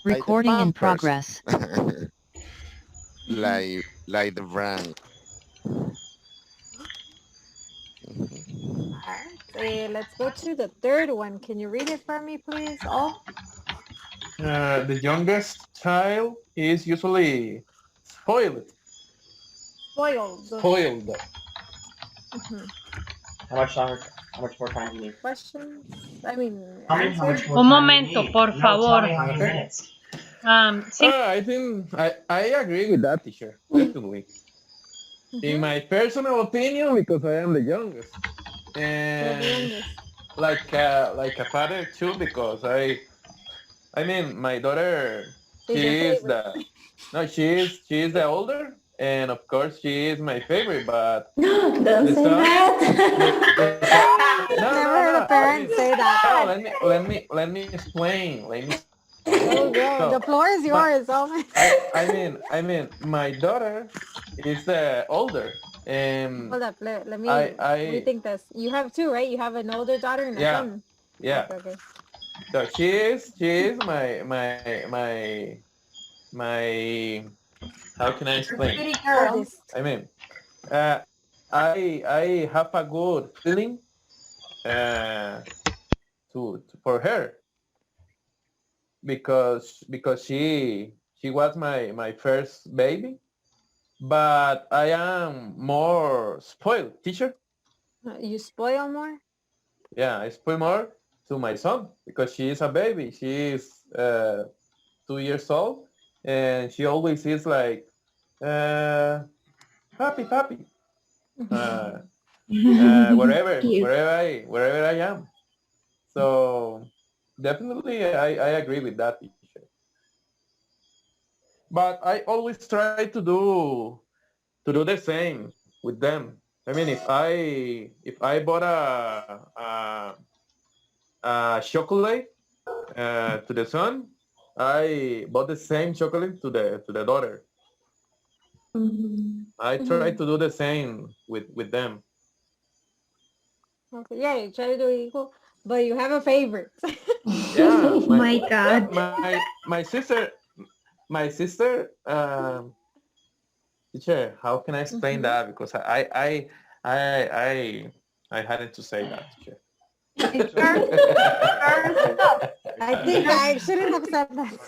like the Recording in Pampers, progress. Mhm. like the brand. Mhm. All right. Let's go to the third one. Can you read it for me, please? All The youngest child is usually spoiled. spoiled. Spoiled. Mhm. How much longer? How much more time do you need? Questions? I mean, Tell me how answers? much more Un time you momento, need. por No, tell me favor. how many Okay. minutes. Sí, I think I agree with that, teacher. Definitely. In Mhm. my personal opinion, because I am the youngest, You're the and youngest. like a father too, because I mean my daughter, She's your she is favorite. the no, she is the older, and of course she is my favorite. But No, don't the say son, the that. son, no Never no heard a no. parent say that. No, let me explain. Let me explain. Go, go. So The floor is my yours. Oh my. I mean my daughter is the older, and Hold up. Let me I rethink this. You have two, right? You have an older daughter and a yeah, son. yeah. Okay, okay. So she is my how can I explain? Pretty girl. Oldest. I mean, I have a good feeling uh, for her because she was my first baby, but I am more spoiled teacher. You spoil more? Yeah, I spoil more to my son because she is a baby. She is 2 years old, and she always is like, uh, "Papi, papi," uh, wherever Cute. wherever I am. So definitely, I agree with that teacher. But I always try to do the same with them. I mean, if I bought a chocolate to the son, I bought the same chocolate to the daughter. Mhm. I try to Mhm. do the same with them. Okay, yeah, you try to do equal, but you have a favorite. Yeah, My God. my sister. Teacher, how can I explain Mhm. that? Because I I hadn't to say that, teacher. It's her stuff. I think I shouldn't have said that.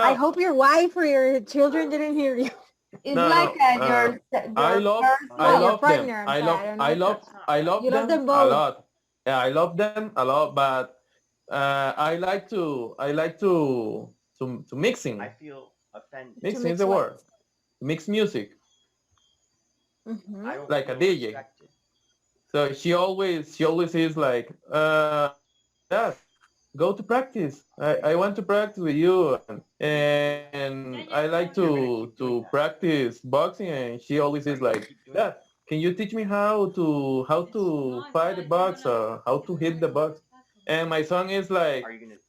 I No, hope your wife or your children didn't hear you. It's no, like no. I your love first I Oh, love. your love them. partner. I'm I sorry. love I don't know I if love that's. I love You love them them a both. lot. Yeah, I love them a lot, but I like to I mixing. feel offended. To Mixing is mix the what? word. Mix music I Mm-hmm. don't like a feel DJ. respected. So she always is like, Dad, go to practice. I want to practice with you, and I like You're gonna to keep doing to that. practice boxing, and she always Are is you gonna like, keep doing Dad, that? can you teach me how to fight the box or how to hit the box? And my son is Are like, you gonna keep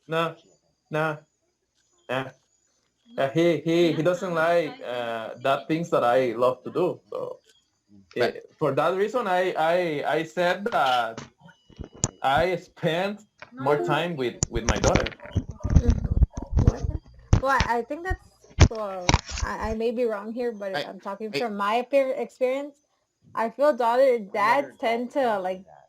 nah, teaching it then? nah, nah. He doesn't like that things that I love to do. So But for that reason, I said that I spent more time with my daughter. Mm-hmm. Okay. Well, I think that's. Well, I may be wrong here, but if I, I'm talking I from my experience, I feel dads Another tend adult would to tell you like that,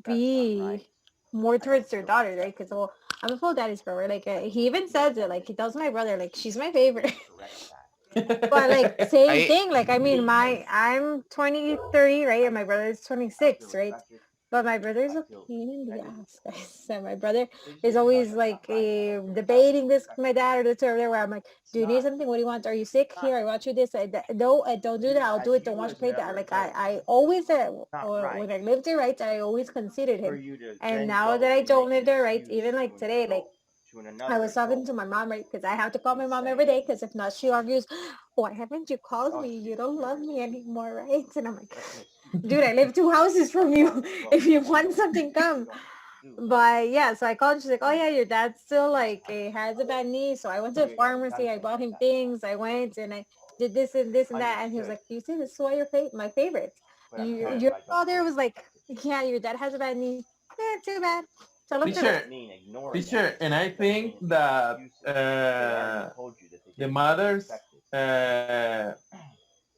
that's not right. be more I don't towards their feel daughter, right? Because respected. well, I'm a full daddy's girl, right? Like he I even feel says it, like offended. he tells my brother, like she's my favorite. Correct that. But like same I thing, like I mean, I'm 23, right, and my brother is I don't feel 26, right? respected. But my brother's I a feel pain in the offended. ass, guys. So my brother They just is make me feel like always that's not like right. That's not debating this with my respectful. dad or this or there. Where I'm like, It's do you need not. something? What do you want? Are you sick? It's not. Here, I want you this. No, I don't do that. I'll do it. Don't You want you to as pay that. another Like adult, I always not right when I lived there, right, I always considered for him. you to And then now that go I and make don't an live there, right, excuse even to like an today, like adult, to I another was talking adult, to my mom, right? Because I have to call my and mom every day say, because if not, she argues, why haven't you called "Oh, me? she's You just don't another love me adult." anymore, right? And I'm like, That's an excuse. dude, I live 2 houses from Not you. telling you what If you you want don't something, you come. don't have to do. But yeah, so I called and she's like, oh yeah, your dad still like I has a bad knee. So I went to the you gotta pharmacy, I think bought like him that. things, I went and I did this and that. And he was Understood, like, you see, this is why you're my favorite. but I'm telling Your you, I don't father feel was like, respected. yeah, your dad has a bad knee. Yeah, too bad. Solo que Teacher, teacher, and I think that the mothers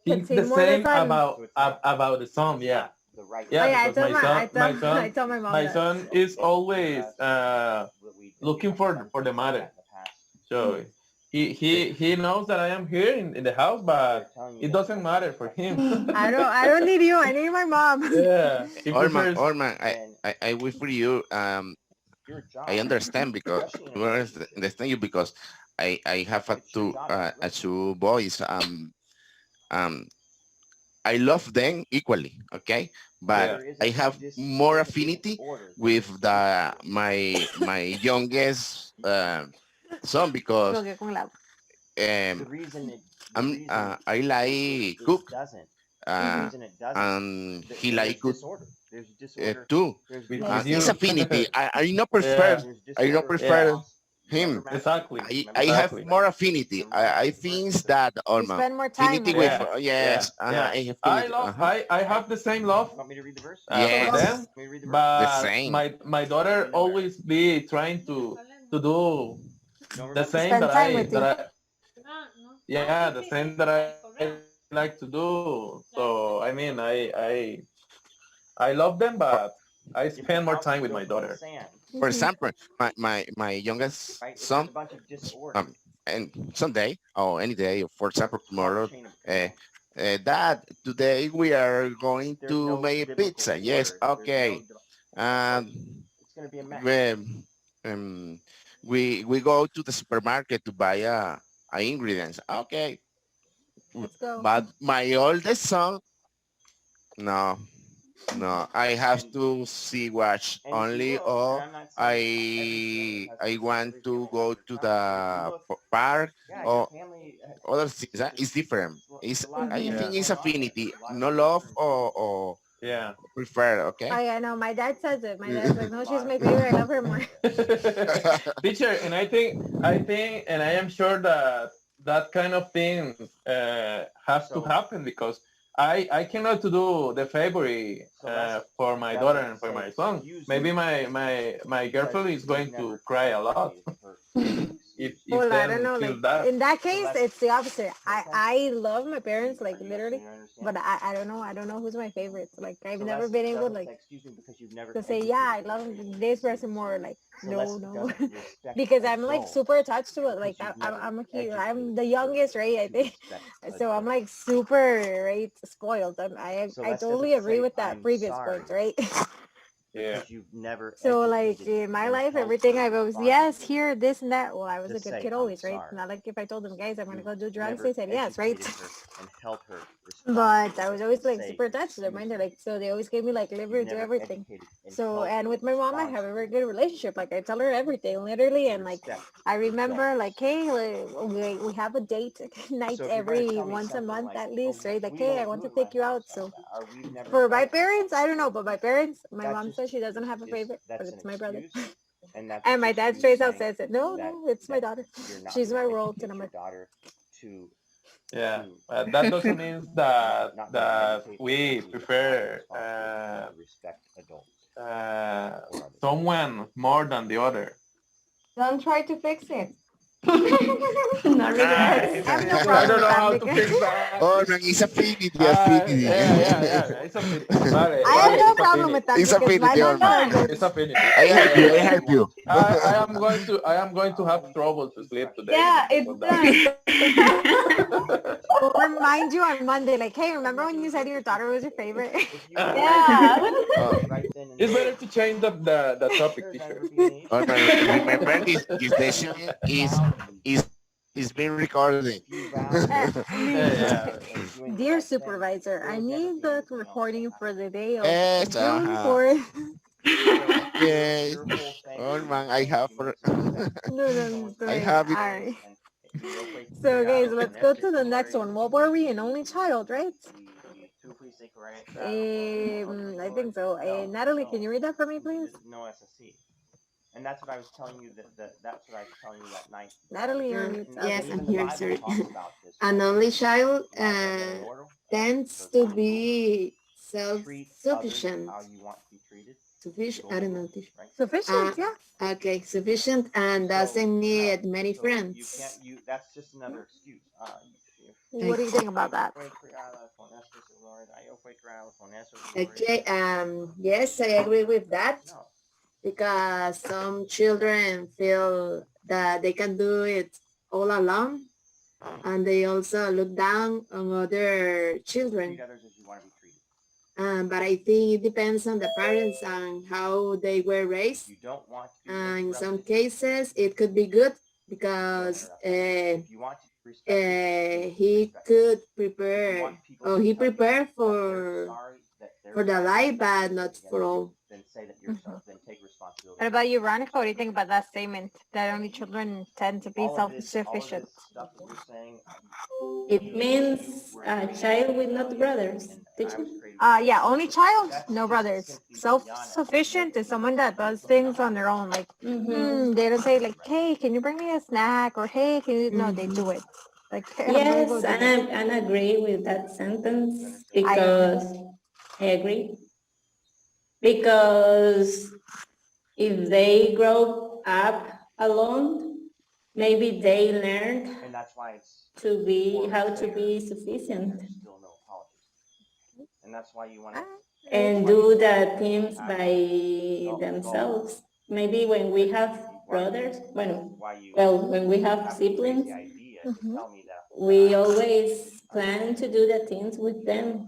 think see the more the same son. about the son. Yeah, Oh, yeah, yeah, because I my told my mom my that. son is always looking for the mother. So he knows that I am here in the house, but it doesn't matter for him. I don't need you. I need my mom. Yeah, he Orman, prefers. Orman, I wish for you. I understand because understand you because I have a two boys. Um, I love them equally. Okay, but Yeah. I have more affinity with my youngest son because Drogué con la- um, I like cook Mhm. uh, and he like cook too. With It's you. affinity. Yeah, I not yeah, prefer him. exactly, I have exactly. more affinity. I think that You Orman spend more time affinity with with them. Yeah, yeah, yes. yeah. I have I affinity. love. I have the same love for Yes, them, the but same. my daughter always be trying to do the same Spend time with you. yeah, the same that I like to do. So I mean, I love them, but For, I spend more time with my daughter. for Mhm. example, my youngest son, um, and someday or any day, for example, tomorrow, uh, Dad, today we are going to make a pizza. Yes, okay. Um, we, um, we go to the supermarket to buy ingredients. Okay, Let's go. but my oldest son, no, no, I have to see watch only, or I want to go to the park or other things. It's different. It's I Mhm. think Yeah, it's affinity, no love or yeah. prefer. Oh Okay. yeah, no, my dad says it. My dad's like, no, she's my favorite. I love her more. Teacher, and I think, and I am sure that that kind of thing has to happen because I cannot to do the favorite for my daughter and for my son. Maybe my girlfriend is going to cry a lot if Well, I don't them know. feel Like that. in that case, it's the opposite. I love my parents like literally, but I don't know. I don't know who's my favorite. Like I've never been able like to say yeah, I love this person more. Like no, because I'm like super attached to it. Like I'm a kid. I'm the youngest, right? I think so. I'm like super right spoiled. I totally agree with that previous point, right? Yeah. So like in my life, everything I goes, yes, here, this and that. Well, I was a good kid always, right? Not like if I told them, guys, I'm gonna go do drugs, they said yes, right? But I was always like super attached to them, right? They're like, so they always gave me like liberty to do everything. So and with my mom, I have a very good relationship. Like I tell her everything, literally, and like I remember like, hey, like, we have a date night every once a month at least, right? Like, hey, I want to take you out. So for my parents, I don't know, but my parents, my mom says she doesn't have a favorite, but it's my brother. And my dad straight out says it. No, no, it's my daughter. She's my world, and I'm like, Yeah, that doesn't mean that we prefer uh, someone more than the other. Don't try to fix it. No regrets. I have no I problem don't with know that how to because fix that. Oh, man, it's affinity, affinity. Yeah. It's affinity. Vale, I have vale, no it's problem with affinity. that It's because my affinity, mom Orman. says Fine. It's it. affinity. I help you. I Yeah. help you. I am going to have trouble to sleep today Yeah, because it's of done. that. We'll remind you on Monday, like, hey, remember when you said your daughter was your favorite? Yeah. Uh, It's better to change the topic, teacher. Orman, remember this session is is being recorded. Yeah. Dear supervisor, I need the recording for the day of Yes, June 4th. yes. Orman, I have No, I sorry. have it. Alright. So guys, let's go to the next one. What were we? An only child, right? I think so. Natalie, can you read that for me, please? Natalie, you're on mute. Yes, Okay. I'm here, sorry. An only child tends to be self-sufficient. sufficient. I don't know. Teacher. Sufficient, yeah. Okay, sufficient and doesn't need many friends. That's just another excuse. What do you think about that? Okay, yes, I agree with that because some children feel that they can do it all alone and they also look down on other children. But I think it depends on the parents and how they were raised. In some cases, it could be good because he could prepare, or he prepared for the life, but not for all. What about you, Veronica? What do you think about that statement that only children tend to be self-sufficient? It means a child with not brothers. Teacher? Yeah, only child, no brothers. Self-sufficient is someone that does things on their own. Like, they don't say like, "Hey, can you bring me a snack?" or "Hey, can you?" No, they do it. Like, I'm gonna go Yes, do and this. I agree with that sentence because I agree. Because if they grow up alone, maybe they learned And that's why it's to be how to be sufficient still no apologies. And that's why you want to and do the things by themselves. Maybe when we have brothers, when we have siblings, we always plan to do the things with them.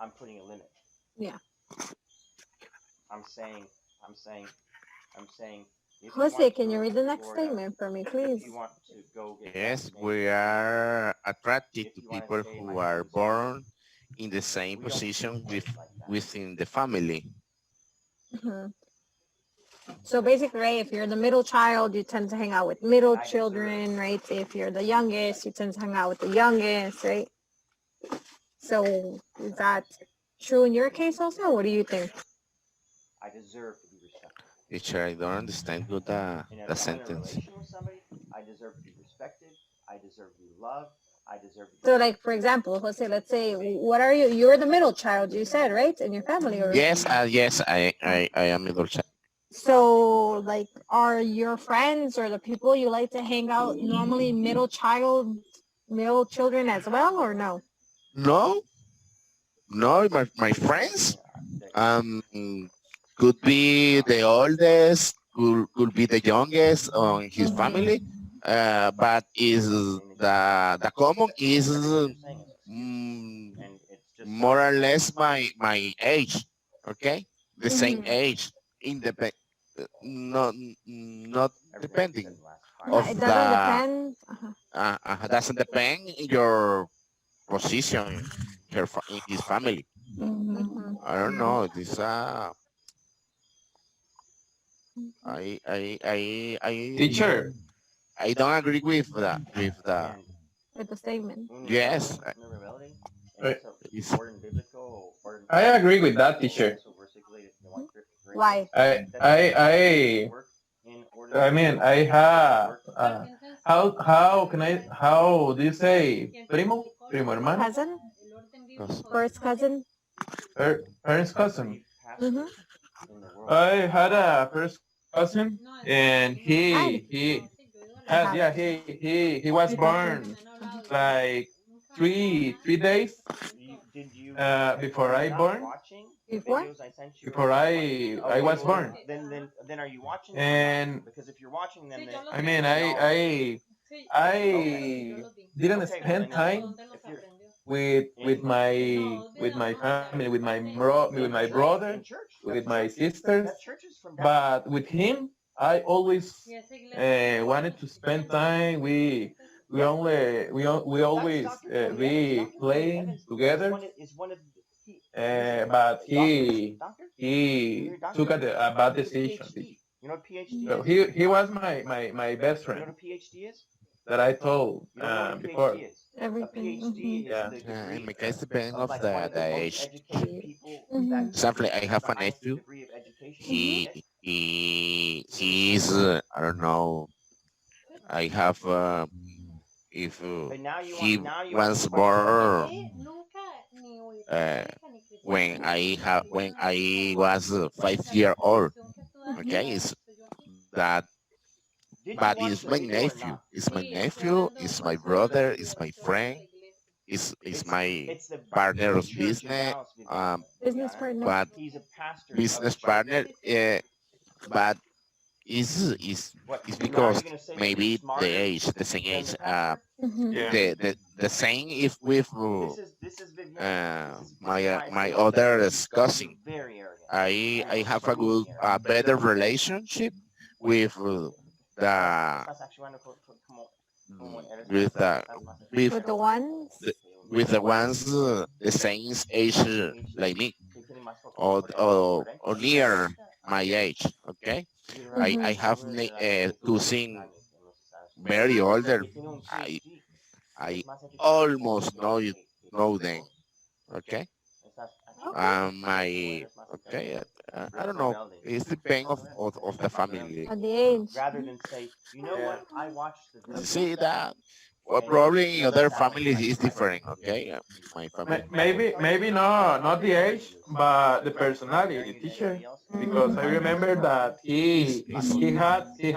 I'm putting a limit. Yeah. I'm saying. Jose, can you read the next statement for me, please? If you want to go get Yes, vaccinated, we are attracted if to you wanna people say who my are name is born in the same we don't position do things like that. within the family. Mhm. So basically, right, if you're the middle child, you tend to hang out with middle children, right? If you're the youngest, you tend to hang out with the youngest, right? So is that true in your case also? What do you think? I deserve to be respected. Teacher, I don't understand good And if the I'm in a sentence. relation with somebody, I deserve to be respected. I deserve to be loved. I deserve to be So like, for example, Jose, let's say, what are you? You're the middle child, you said, right? In your family, or? Yes, I am middle child. So like, are your friends or the people you like to hang out normally middle children as well, or no? No, no, my friends could be the oldest, could be the youngest on his family, but is the common is mm, more or less my age, okay, the same age, independent, not depending of It doesn't the depend. doesn't depend in your position in his family. Mhm. I don't know. This Teacher, I don't agree with the With the statement. yes. I It's, I agree with that, teacher. Why? I mean, I have, how can I, how do you say, primo hermano, Cousin? yes. First cousin? parents cousin. Mm-hmm. I had a first cousin, and Had. he had, yeah, he was born like three days before I born, Before? before I was born. Then are you watching? And Because if you're watching, then I mean, I didn't spend time with my family, with my brother, with my sisters, but with him, I always wanted to spend time. We always be playing together. But he took a bad decision. You know what PhD So is? he was my best You know friend what a PhD is? that I told You don't know what a before. PhD is? A Everything. PhD is Yeah. the In degree my case, depending of of like one of the the most age. educated people Mm-hmm. that Example, I have the a highest nephew. degree of education. He is I don't know. I have if But now you he want was to question something. born uh, when I was 5 year old. Okay, it's that, but it's my nephew. It's my nephew. It's my brother. It's my friend. It's my It's the partner of church in the business. house, Um, Business partner. but He's a pastor of a business church. partner. But is What? it's Now you're because gonna say you're maybe the smarter age, the same than age. the pastor? Mhm. Yeah. The same if with This is Vivian. my other cousin. Very arrogant. I have a good better relationship with the Estás actuando como eres with the with With the ones. the, with the ones the same age like me, or near my age. Okay, I Mhm. have cousin very older. I I almost know them. Okay. My okay. I don't know. It's depend of the family. At the age. Rather than say, you know Yeah. what, I watched the video. See that? Well, probably in other families is different. Okay, my family. Maybe not the age, but the personality, the teacher. Because I remember that he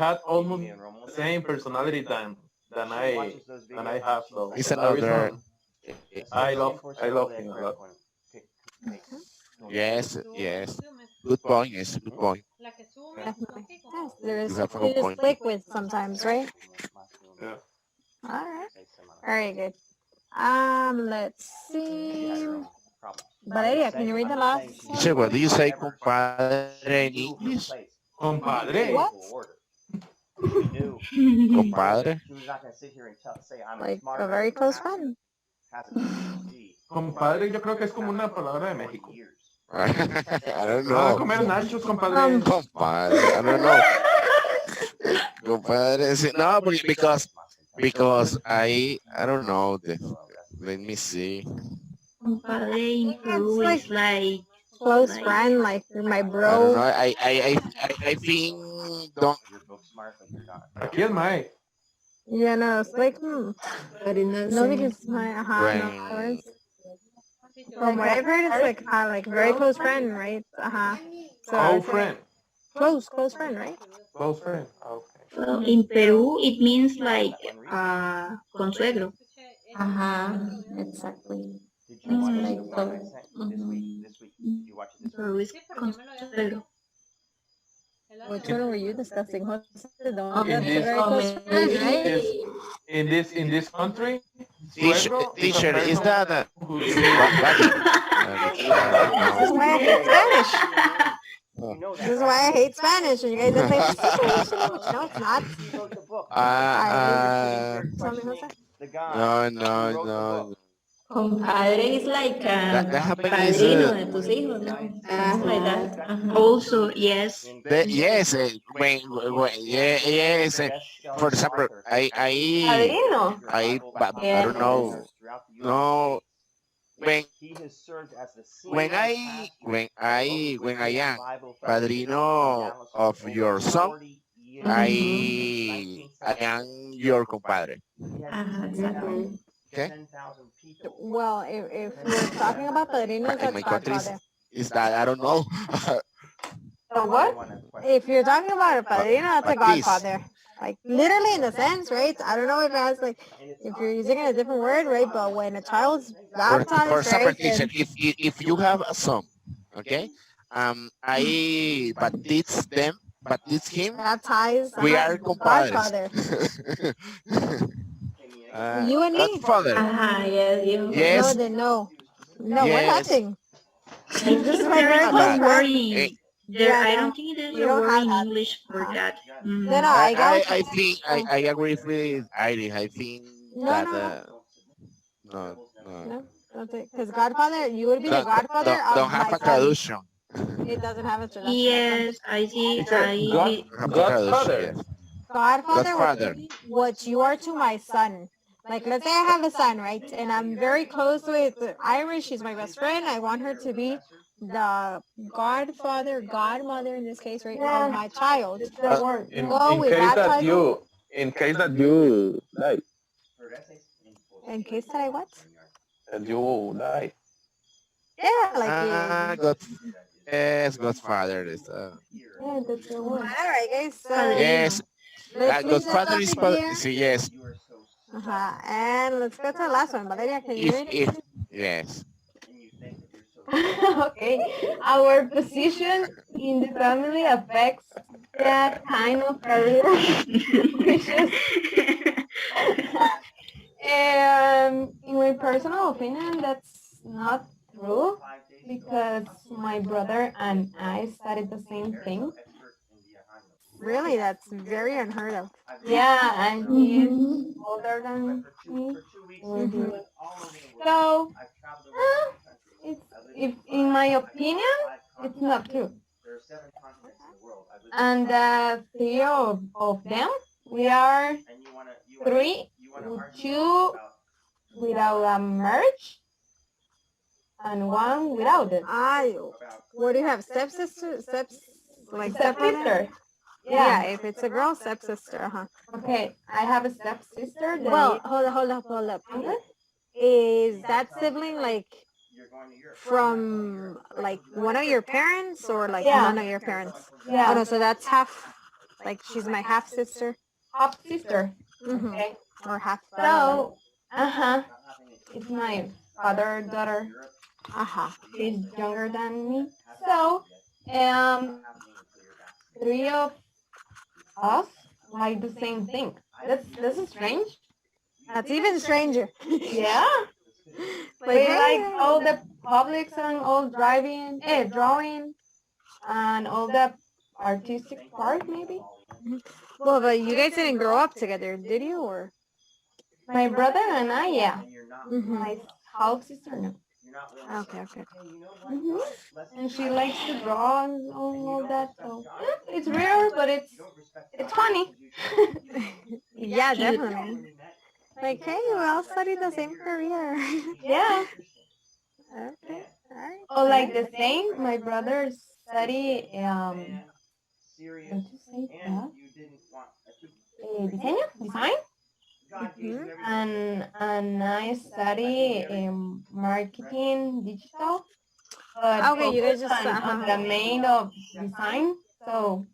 had almost the same personality than I have. So It's for that another. reason, I love him a lot. Yes. Good point. Yes, good point. Definitely. Yes, You there's have a you good just point. click with sometimes, right? Yeah. All right. Very good. Let's see. Valeria, can you read the last Teacher, one? what do you say, compadre, in English? Compadre. What? Compadre. She was not going to sit here and say I'm Like smarter a than very the close pastor, friend. has a PhD. Compadre, yo creo que es como una palabra de 40 México. years. I don't Ah, know. comer nachos, compadre. Compadre. I don't know. Compadre. No, because I don't know. Let me see. Compadre in Yeah, it's Peru like is like close like friend, like my I don't know. bro. I think don't. You're book smart, but you're not. Aquí es Mae. Yeah, no, it's like But in the no, same. because my no, When from what I've heard, it's like very close friend, right? So Oh, it's friend. close friend, right? Close friend. Okay. well, in Peru it means like consuegro. Exactly. Did you watch like the one I so. sent you this week? This week? Did you watch it this Peru week? is consuegro. Which one were you discussing? Jose? The one In that's this very close friend, right? in this country, teacher, suegro is a teacher, is person that who what is it? I don't This is know. why I hate Spanish. You know that, This is right? why I hate Spanish. And you guys are like, no, it's not. He wrote the book. Tell me, Jose. The guy no, who wrote the book. Compadre is like That happened is padrino de tus hijos, no? Something like that. Also, yes. yes, yes. For example, Padrino. but I Yes. don't know. No, when He has served as the when senior I when I when I am Bible padrino of your son, Mhm. I am your compadre. Exactly. Okay. 10,000 people. Well, if we're talking about padrinos, In that's my country godfather. is that I don't know. So what? If you're talking about a padrino, that's a But this- godfather. Like literally in the sense, right? I don't know if it has like if you're using a different word, right? But when a child's for baptized, example, right? teacher, Then if you have a son, okay, I baptize him. baptized, We are compadres. godfather. You and me? Godfather. Yes, you. Yes. No, then no. No, we're Yes. nothing. I think This is there like very is close no But- word friend. eh, in there. Yeah, I no. don't think there's You a don't word have in that. English for that. No, no, I got I you. think I agree with Iris. I think No, that no. no. No, don't think because godfather, you would be the Don't, godfather don't of have my a son. traduction. It doesn't have a traduction. Yes, I see. Teacher, I Have a traduction. Godfather. Yes. Godfather, Godfather. what you are to my son. Like, let's say I have a son, right? And I'm very close with Irish. She's my best friend. I want her to be the godfather, godmother in this case, right, of my child. That word. In, Well, in we case that baptize you, in case that you die, In case that I what? that you die. Yeah, like God, yes, Godfather is. Yeah, that's the all one. right, guys. So Yes, let's leave the Godfather is. topic here. See, yes, And let's go to the last one. Valeria, can you read it? if yes. Okay. Our position in the family affects that kind of career wishes. In my personal opinion, that's not true because my brother and I studied the same thing. Really, that's very unheard of. Yeah, and he is older than me. Mhm. So, it's, if in my opinion, it's not true. And three of them, we are three, two without a marriage and one without it. What do you have? Stepsister? Like stepbrother? Stepsister. Yeah, Yeah. if it's a girl, stepsister. Okay, I have a stepsister. That Well, is hold up. younger. Is that sibling like from like one of your parents or like Yeah. none of your parents? Oh Yeah, no, so that's half. Like she's my half sister. half sister. Mm-hmm. Okay. Or half brother. So, it's my father daughter. She's younger than me. So, three of us like the same thing. That's strange. That's even stranger. Yeah. Like, We like all the publics and all drawing, and all the artistic part maybe. Well, but you guys didn't grow up together, did you? Or My brother and I, yeah. mm-hmm. My half sister, no. Okay. Hmm. And she likes to draw and all that. So it's rare, but it's funny. Yeah, definitely. Like, hey, we all studied the same career. Yeah. Okay. All right. Oh, like the same. My brother study what to say that? Design, Mhm. and I study marketing digital. But Okay, you guys focus just on the main of design. So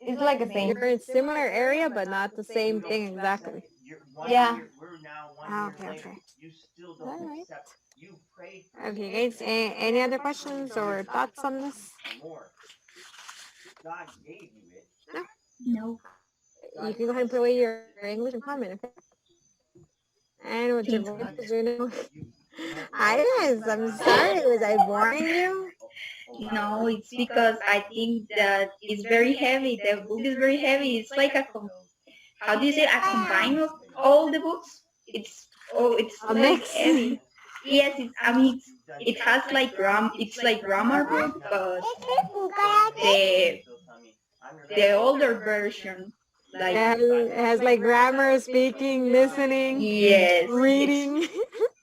it's like the same. you're in similar area, but not the same thing exactly. Yeah. Okay. All right. Okay, guys. Any other questions or thoughts on this? No. You can go ahead and put away your English and comment, okay? And with your voice, you know. Iris, I'm sorry. Was I boring you? No, it's because I think that it's very heavy. The book is very heavy. It's like how do you say, a combine of all the books? It's A like mix. heavy. Yes, it's a mix. It has like it's like grammar book, but the older version. Like It has like grammar, speaking, listening, yes, reading.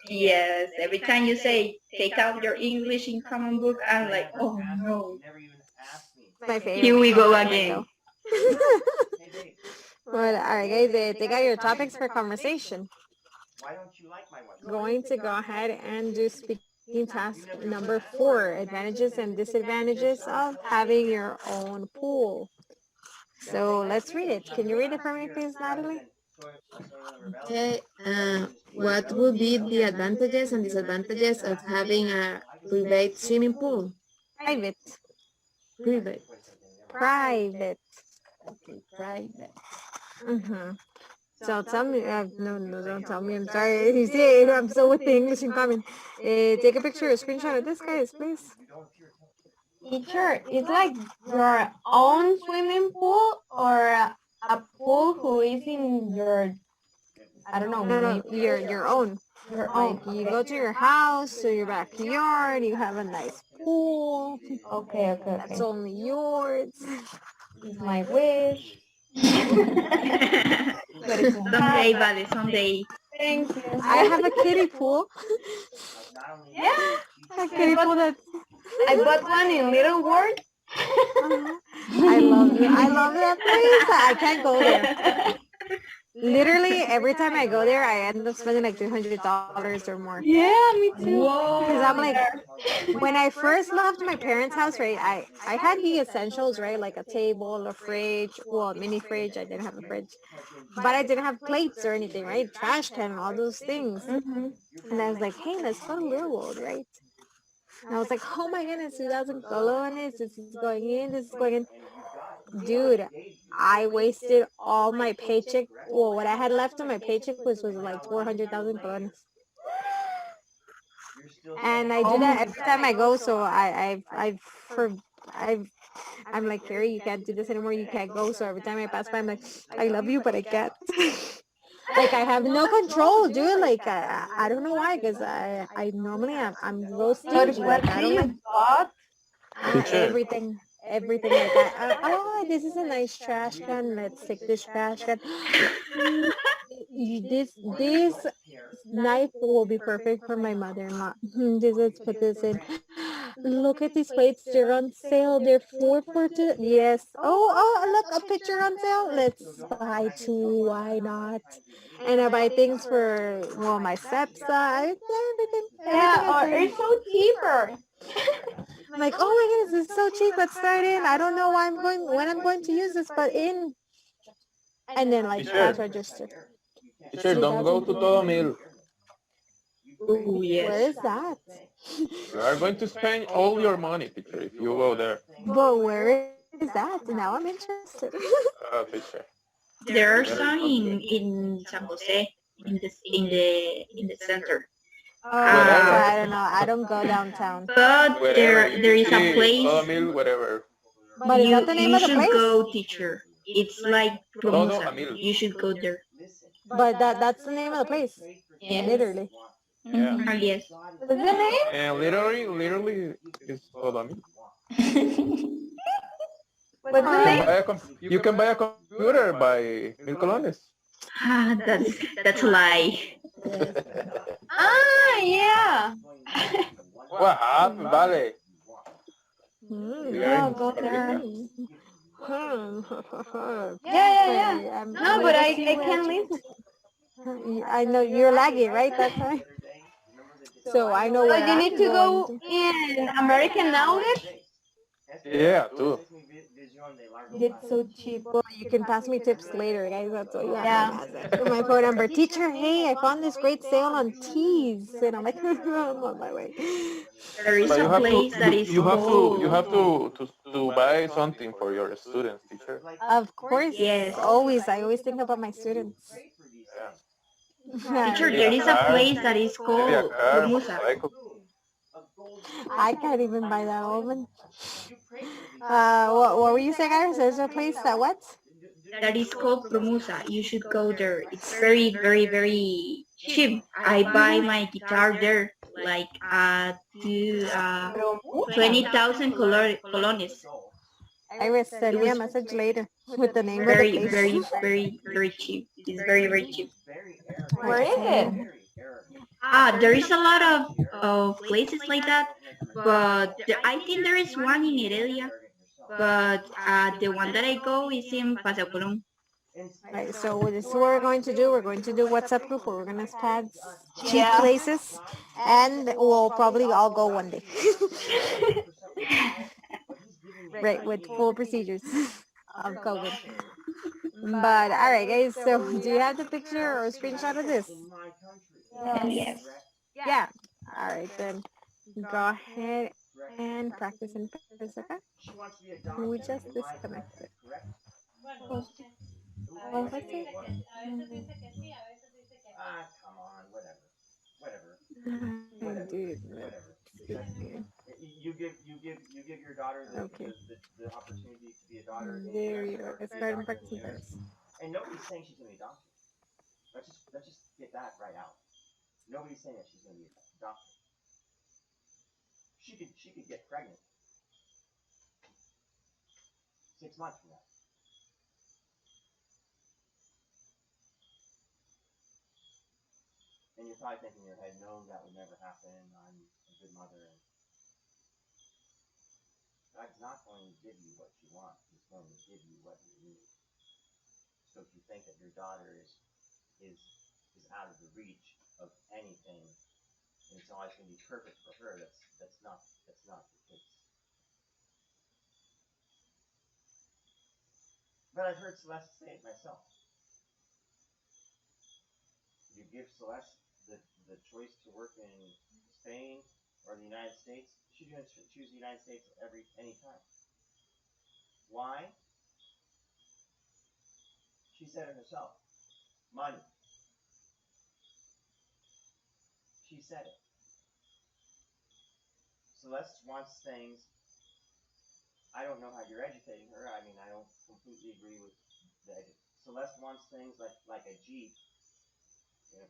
yes. Every time you say take out your English in common book, I'm like, oh no. My favorite. Here we go subject, again. though. Well, all right, guys. Take out your topics for conversation. Going to go ahead and do speaking task number 4: advantages and disadvantages of having your own pool. So let's read it. Can you read it for me, please, Natalie? Okay. What would be the advantages and disadvantages of having a private swimming pool? Private. Private. Private. Okay, private. Mm-hmm. So tell me, no, don't tell me. I'm sorry. You see, I'm so with the English in common. Take a picture, a screenshot of this, guys, please. Teacher, it's like your own swimming pool or a pool who is in your, I don't know, No, your own. your own. Like you go to your house, to your backyard, you have a nice pool. Okay. That's only yours. It's my wish. But it's not. Someday, Vale, someday. Thank you. I have a kiddie pool. Yeah. A kiddie pool that's. I bought one in Little World. I love that place. I can't go there. Literally, every time I go there, I end up spending like $300 or more. Yeah, me too. Because I'm like, Whoa. when I first left my parents' house, right, I had the essentials, right, like a table, a fridge, well, a mini fridge. I didn't have a fridge, but I didn't have plates or anything, right? Trash can and all those things. Mhm. And I was like, hey, let's go to Little World, right? And I was like, oh my goodness, 2,000 colones. This is going in. This is going in. Dude, I wasted all my paycheck. Well, what I had left on my paycheck was like 400,000 colones. And I do Oh that my every time I go. So I've, I'm like, Carrie, you can't do this anymore. You can't go. So every time I pass by, I'm like, I love you, but I can't. Like I have no control, dude. Like I don't know why, because I normally I'm real But stingy. what Like I do don't like you bought? Teacher, everything like that. Oh, this is a nice trash can. Let's take this trash can. This knife will be perfect for my mother-in-law. This, let's put this in. Look at these plates. They're on sale. They're 4 for 2. Yes. Look, a picture on sale. Let's buy two. Why not? And I buy things for, well, my stepside. Everything Yeah, I or can. it's so cheaper. I'm like, oh my goodness, it's so cheap. Let's start in. I don't know why when I'm going to use this, but in. And then like cash teacher, register. teacher, don't go to Todo Mil. Oh Where yes. is that? You are going to spend all your money, teacher, if you go there. But where is that? Now I'm interested. Teacher. There are Very some good. in San Jose in the center. Oh, so Whatever. I don't know. I don't go downtown. But Whatever. there You is a see Todo place Mil, whatever. But is that the name you of the should place? go, teacher. It's like Todo Promusa. a Mil. You should go there. But that's the name of the place. Yes. Literally. Yeah. Yes. What's the name? And literally, it's Todo Mil. What's the You can name? buy you can buy a computer by mil colones. Ah, that's a lie. Ah, yeah. What happened, Vale? We are Yeah, in I'll go Costa there. Rica. Yeah. No, but I can't listen. I know you're lagging, right? That's why. So I know So where you I'm need to going go to. in American Outlet. Yeah, too. It's so cheap. Well, you can pass me tips later, guys. That's what you have Yeah. my message. My phone number. Teacher, hey, I found this great sale on teas. And I'm like, I'm on my way. There is But a place that is you called have to buy something for your students, teacher. Of course, yes. always. I always think about my students. Teacher, Maybe there a is a car, place that is maybe a called car, Promusa. motorcycle. I can't even buy that woman. What were you saying, Iris? There's a place that what? That is called Promusa. You should go there. It's very, very, very cheap. I buy my guitar there, like to 20,000 colones. Iris, It send me a was message later with the name of the very, place. very, very, very cheap. It's very, very cheap. Where is it? There is a lot of places like that, but I think there is one in Heredia, but the one that I go is in Paseo Colón. Right, so this is what we're going to do. We're going to do WhatsApp group where we're going to add cheap Yeah. places, and we'll probably all go one day. Right, with full procedures of COVID. But all right, guys. So do you have the picture or screenshot of this? Yes. Yeah. All right, then go ahead and practice in practice, okay? We just disconnected. What was it? Dude, let's see. Okay. There you go. Let's start practicing first. And nobody's saying she's gonna be adopted. Let's just get that right out. Nobody's saying that she's gonna be adopted. She could get pregnant 6 months from now. And you're probably thinking in your head, no, that would never happen. I'm a good mother. And God's not going to give you what you want. He's going to give you what you need. So if you think that your daughter is out of the reach of anything, and it's always going to be perfect for her, that's not the case. But I've heard Celeste say it myself. You give Celeste the choice to work in Spain or the United States, she's going to choose the United States any time. Why? She said it herself. Money. She said it. Celeste wants things. I don't know how you're educating her. I mean, I don't completely agree with the Celeste wants things like a Jeep. A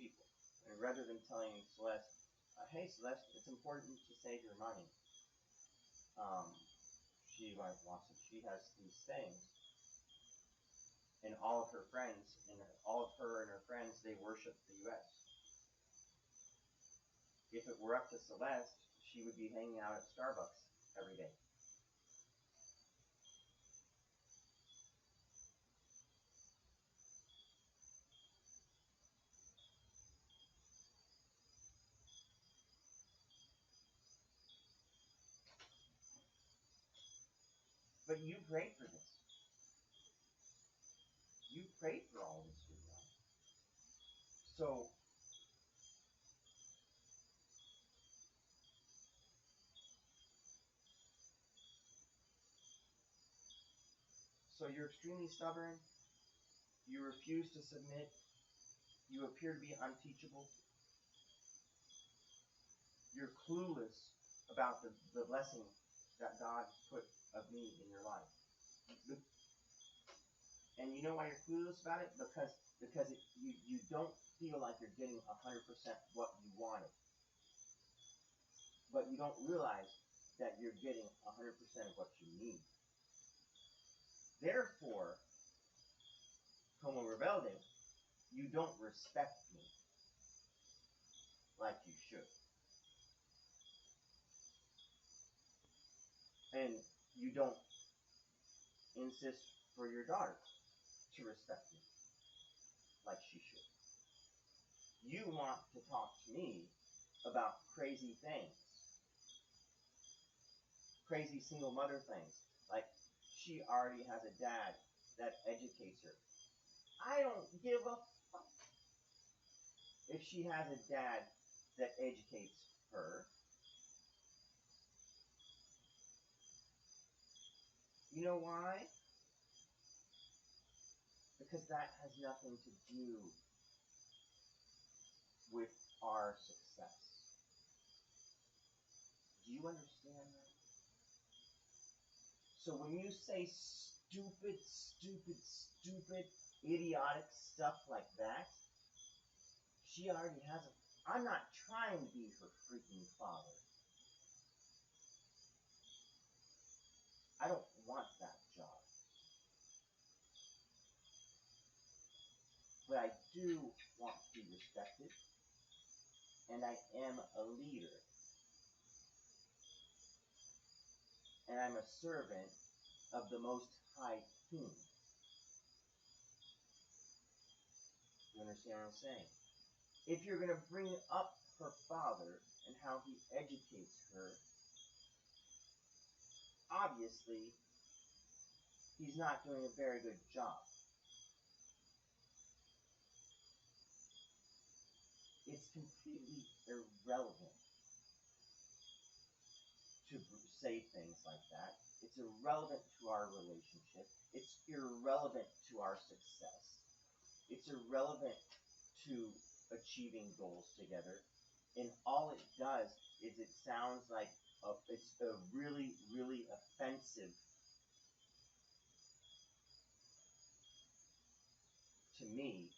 Jeep. And rather than telling Celeste, hey Celeste, it's important to save your money. She wants it. She has these things. And all of her friends, and all of her and her friends, they worship the U.S. If it were up to Celeste, she would be hanging out at Starbucks every day. But you prayed for this. You prayed for all this for your life. So you're extremely stubborn. You refuse to submit. You appear to be unteachable. You're clueless about the blessing that God put of me in your life. And you know why you're clueless about it? Because you don't feel like you're getting 100% what you wanted. But you don't realize that you're getting 100% of what you need. Therefore, como rebelde, you don't respect me like you should. And you don't insist for your daughter to respect me like she should. You want to talk to me about crazy things. Crazy single mother things. Like, she already has a dad that educates her. I don't give a fuck if she has a dad that educates her. You know why? Because that has nothing to do with our success. Do you understand that? So when you say stupid, idiotic stuff like that, she already has it. I'm not trying to be her freaking father. I don't want that job. But I do want to be respected, and I am a leader. And I'm a servant of the Most High King. You understand what I'm saying? If you're going to bring up her father and how he educates her, obviously, he's not doing a very good job. It's completely irrelevant to say things like that. It's irrelevant to our relationship. It's irrelevant to our success. It's irrelevant to achieving goals together. And all it does is it sounds like it's a really, really offensive to me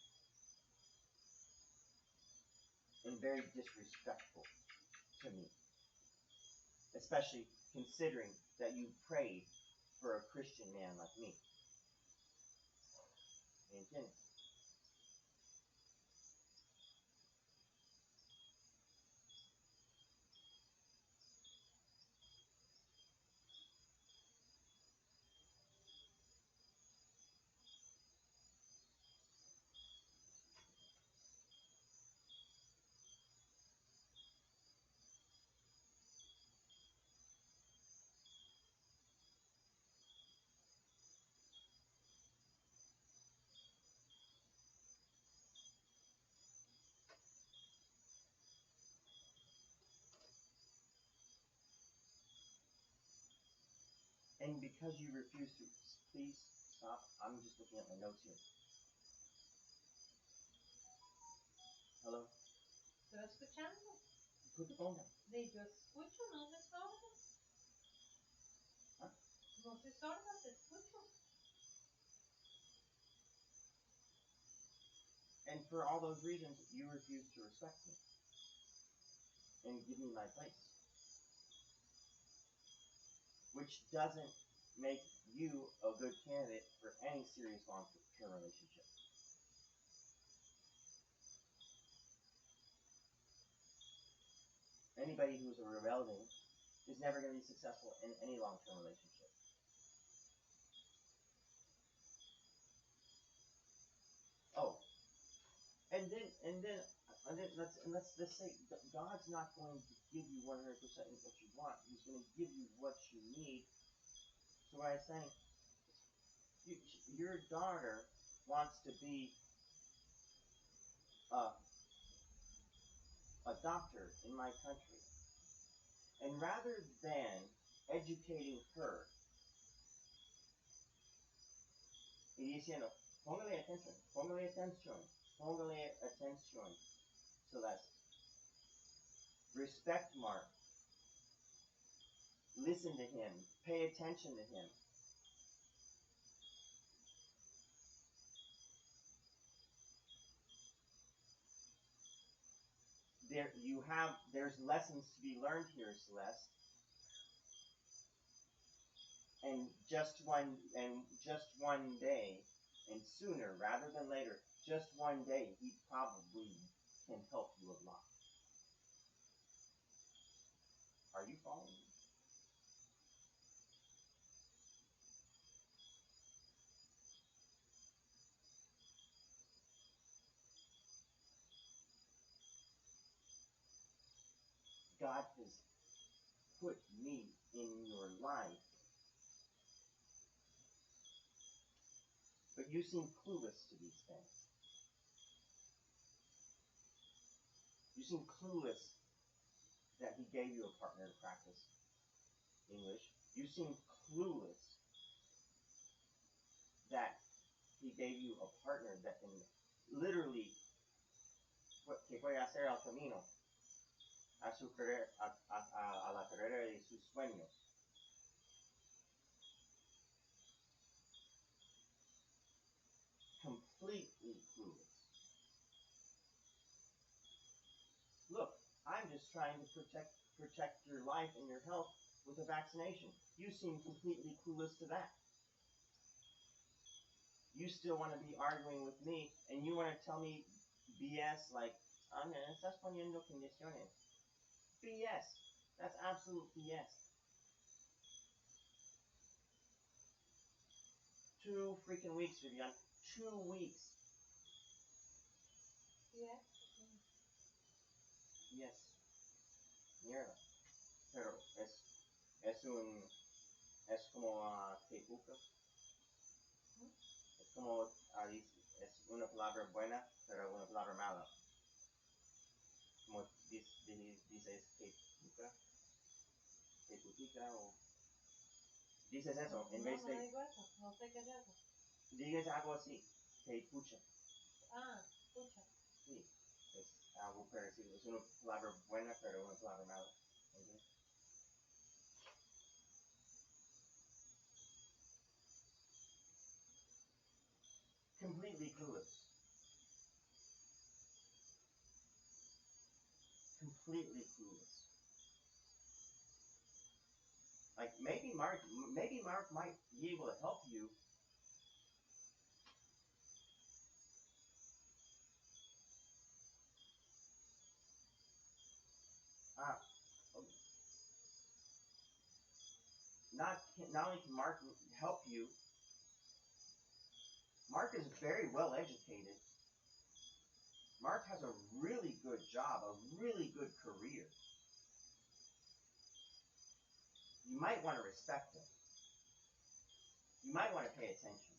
and very disrespectful to me. Especially considering that you prayed for a Christian man like me. ¿Me entiendes? And because you refuse to, please stop. I'm just looking at my notes here. Hello? Estoy escuchando. Put the phone down. Yo escucho, no me sorda. Huh? No soy sorda, te escucho. And for all those reasons, you refuse to respect me and give me my place. Which doesn't make you a good candidate for any serious long-term relationship. Anybody who's a rebellion is never going to be successful in any long-term relationship. Oh, and then let's just say God's not going to give you 100% what you want. He's going to give you what you need. So what I'm saying, your daughter wants to be a doctor in my country, and rather than educating her y diciendo, póngale atención, póngale atención, póngale atención, Celeste. Respect Mark. Listen to him. Pay attention to him. There's lessons to be learned here, Celeste. And just one day, and sooner rather than later, just one day, he probably can help you a lot. Are you following me? God has put me in your life. But you seem clueless to these things. You seem clueless that he gave you a partner to practice English. You seem clueless that he gave you a partner that can literally que puede hacer el camino a su carrera, a la carrera de sus sueños. Completely clueless. Look, I'm just trying to protect your life and your health with a vaccination. You seem completely clueless to that. You still want to be arguing with me, and you want to tell me BS like, estás poniendo condiciones. BS. That's absolute BS. 2 freaking weeks, Vivian. 2 weeks. Yes. Yes. Mierda. Pero es como pepuca. Es como es una palabra buena, pero una palabra mala. Como dices peputica o dices eso en vez de. No digo eso, no sé qué es eso. Digas algo así, pepucha. Pucha. Sí, es algo parecido. Es una palabra buena, pero una palabra mala. ¿Okay? Completely clueless. Completely clueless. Like maybe Mark might be able to help you. Not only can Mark help you, Mark is very well educated. Mark has a really good job, a really good career. You might want to respect him. You might want to pay attention.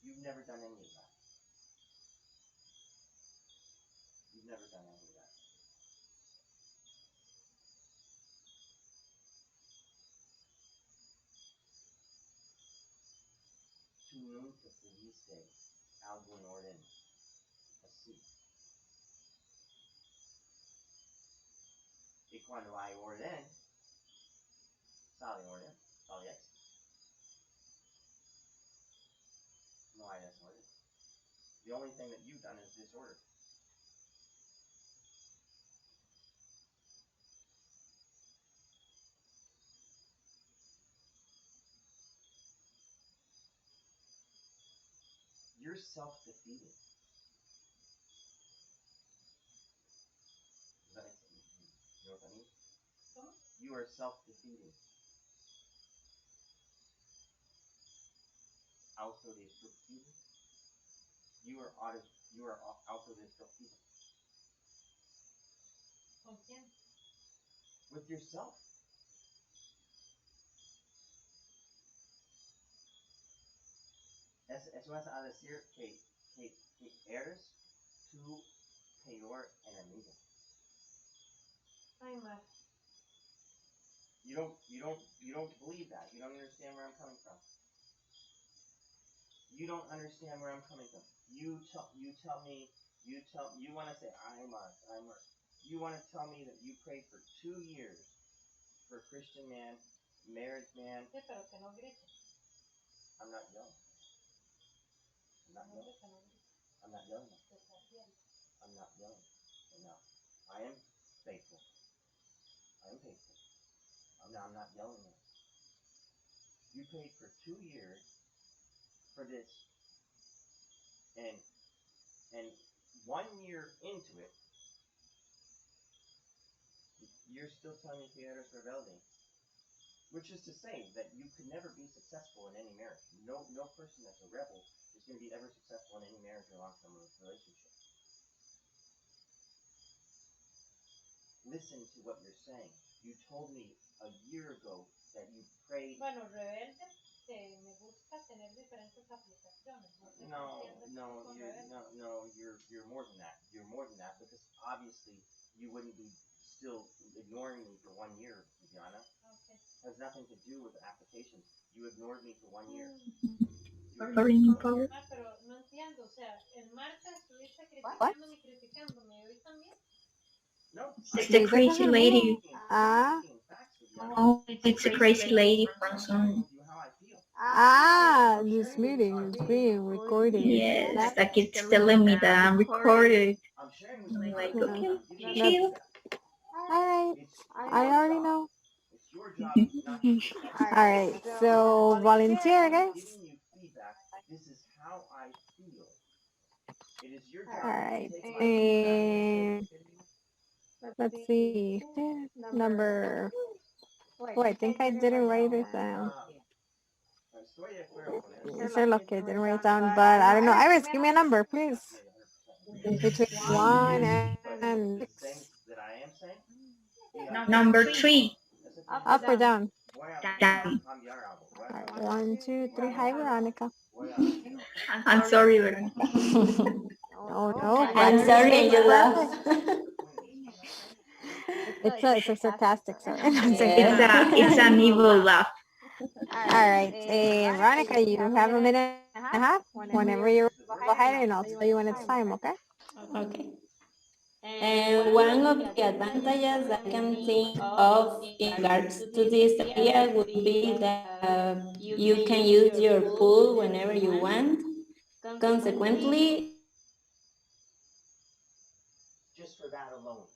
You've never done any of that. You've never done any of that. recibiste algún orden así. Y cuando hay orden, sale éxito. No hay desorden. The only thing that you've done is disorder. You're self-defeating. You know what I mean? You are self-defeating. Autodestructivo. You are autodestructivo. ¿Con quién? With yourself. Eso vas a decir que eres tu peor enemigo. Ay, Mar. You don't believe that. You don't understand where I'm coming from. You don't understand where I'm coming from. You tell me, you want to say, I'm Mark. You want to tell me that you prayed for 2 years for a Christian man, married man. Sí, pero que no grites. I'm not yelling. I'm not No, yelling. que no grites. I'm not yelling. Que estás bien. I'm not yelling. No. I am faithful. I am faithful. I'm not yelling at you. You prayed for 2 years for this. And 1 year into it, you're still telling me que eres rebelde. Which is to say that you could never be successful in any marriage. No person that's a rebel is going to be ever successful in any marriage or long-term relationship. Listen to what you're saying. You told me a year ago that you prayed. Bueno, rebelde, que me gusta tener diferentes aplicaciones. You're more than that. You're more than that because obviously you wouldn't be still ignoring me for 1 year, Diana. Okay. Has nothing to do with applications. You ignored me for 1 year. Sorry, no problem. Ah, pero no entiendo. O sea, en marcha estuviste What? criticándome y hoy también. No. It's the crazy lady. Ah. Oh, it's a crazy lady from some. This meeting is being recorded. Yes, like it's telling me that I'm recorded. I'm like, okay, chill. Alright, I already know. Alright, so volunteer, guys. This is how I feel. It is your job. Alright, and let's see. Number. Oh, I think I didn't write it down. Sure, look, I didn't write it down, but I don't know. Iris, give me a number, please. Between 1 and 6. Number 3. Up or down? Down. Alright, 1, 2, 3. Hi, Veronica. I'm sorry, Veronica. Oh no, I'm sorry, you laugh. It's a sarcastic, sorry. It's an evil laugh. Alright, Veronica, you have a minute and a half. Whenever you're go ahead and I'll tell you when it's time, okay? Okay. And one of the advantages I can think of in regards to this idea would be that you can use your pool whenever you want. Consequently, Just for that alone,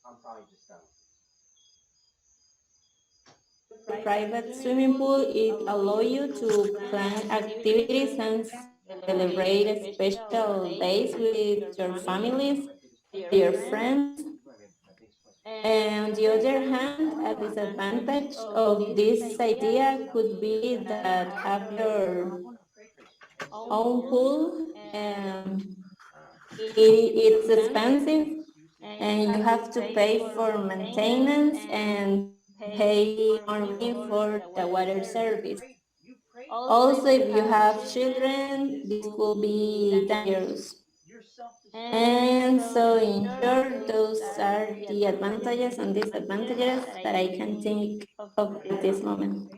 I'm probably just done. private swimming pool, it allows you to plan activities and celebrate special days with your families, your friends. And on the other hand, a disadvantage of this idea could be that have your own pool, it's expensive and you have to pay for maintenance and pay more money for the water service. Also, if you have children, this could be dangerous. And so in short, those are the advantages and disadvantages that I can think of at this moment.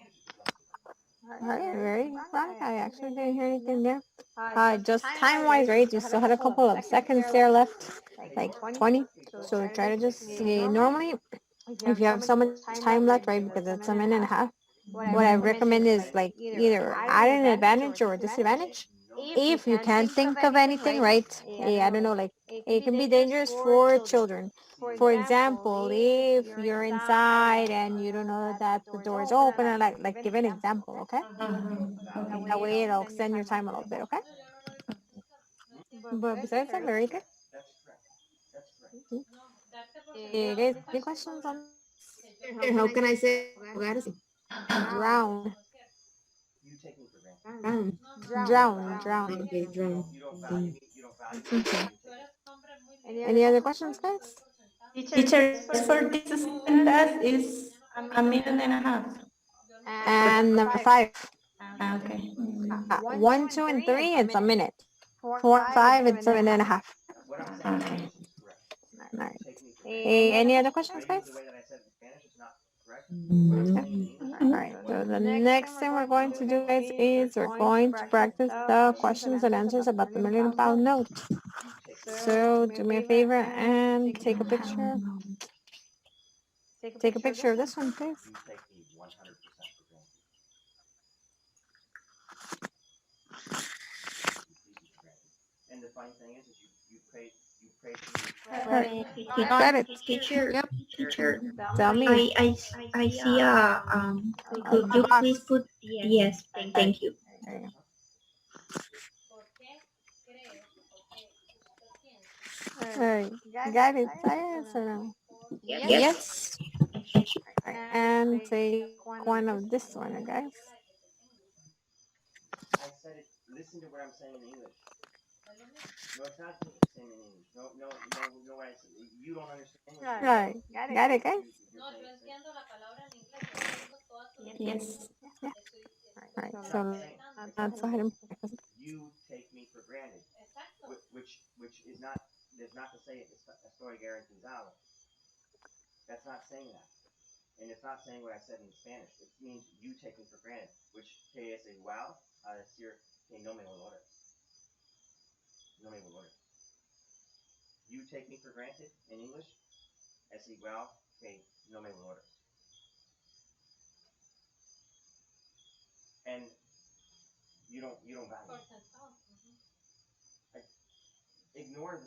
Alright, very right. I actually didn't hear anything there. Just time-wise, right? You still had a couple of seconds there left, like 20. So try to just normally, if you have so much time left, right? Because it's a minute and a half. What I recommend is like either add an advantage or a disadvantage. If you can't think of anything, right? I don't know, like it can be dangerous for children. For example, if you're inside and you don't know that the door is open, or like give an example, okay? Okay. That way it'll extend your time a little bit, okay? But besides that, very good. That's correct. That's correct. Guys, any questions on How can I say ahogarse? drown? You take me for granted. Drown. Drown. Okay, drown. You don't value me. You don't value me. Okay. You take me. Any other questions, guys? Teacher, for this sentence is a minute and a half. And number 5. Okay. 1, 2, and 3, it's a minute. 4, 5, it's a minute and a half. What I'm saying in Okay. English is correct. Alright. Take me for granted. Any other I questions, use guys? the way that I said it in Spanish is not correct. What I'm saying in English. Alright, so the next thing we're going to do, guys, is we're going to practice the questions and answers about the million pound note. You take me. So do me a favor and take a picture. Take a picture of this one, please. You take me 100% for granted. Completely for granted. And the funny thing is you prayed for me. Got it. Teacher, Yep. teacher, Tell me. I see could you box. please put, yes, thank you. There you go. Alright, got it. Yes or no? Yes. Alright, and take one of this one, guys. I said it. Listen to what I'm saying in English. No, it's not the same in English. No. What I said. You don't understand English. Alright, got it, guys? Yes. Alright, so let's go ahead and practice. You take me for granted, which is not. There's not to say it. Estoy garantizado. That's not saying that, and it's not saying what I said in Spanish. It means you take me for granted, which que es igual a decir que no me valores. No me valores. You take me for granted in English es igual que no me valores. And you don't value. Ignore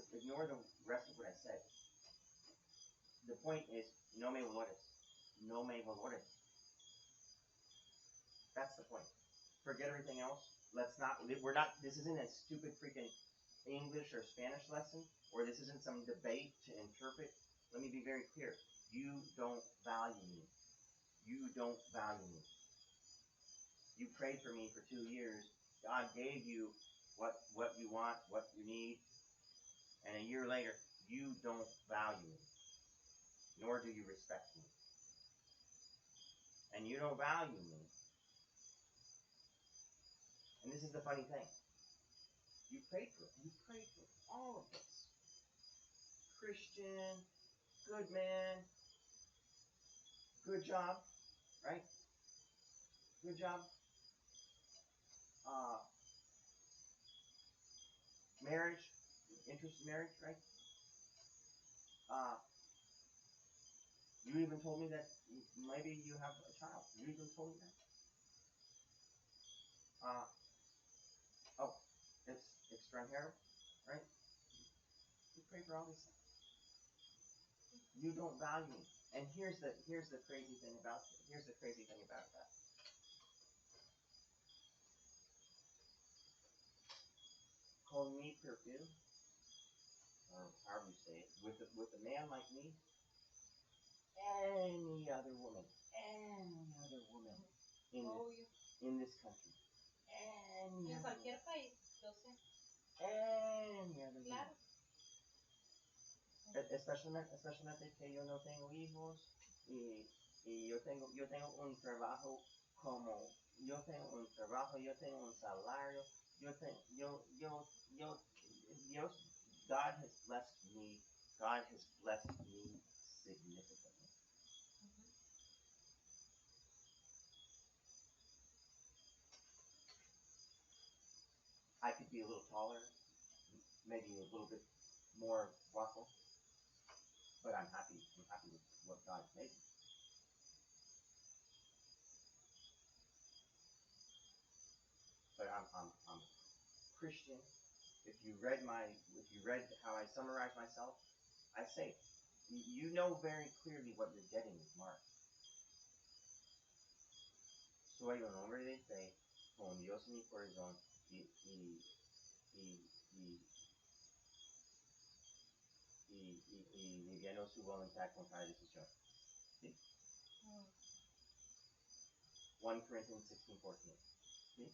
the rest of what I said. The point is no me valores. No me valores. That's the point. Forget everything else. We're not, this isn't a stupid freaking English or Spanish lesson, or this isn't some debate to interpret. Let me be very clear. You don't value me. You don't value me. You prayed for me for 2 years. God gave you what you want, what you need, and a year later, you don't value me, nor do you respect me. And you don't value me. And this is the funny thing. You prayed for all of this. Christian, good man, good job, right? Good job. Marriage, interest in marriage, right? You even told me that maybe you have a child. You even told me that. Oh, it's extranjero, right? You pray for all this stuff. You don't value me. And here's the crazy thing about that. Con mi perfil, or however you say it, with a man like me, any other woman in this country, any other woman, especialmente que yo no tengo hijos y yo tengo un trabajo yo tengo un salario, Dios, God has blessed me. God has blessed me significantly. I could be a little taller, maybe a little bit more guapo, but I'm happy. I'm happy with what God made me. But I'm Christian. If you read how I summarize myself, I say, you know very clearly what you're getting with Mark. Soy un hombre de fe, con Dios en mi corazón, y, y, y viviendo su voluntad con cada decisión. ¿Sí? 1 Corinthians 16:14. ¿Sí?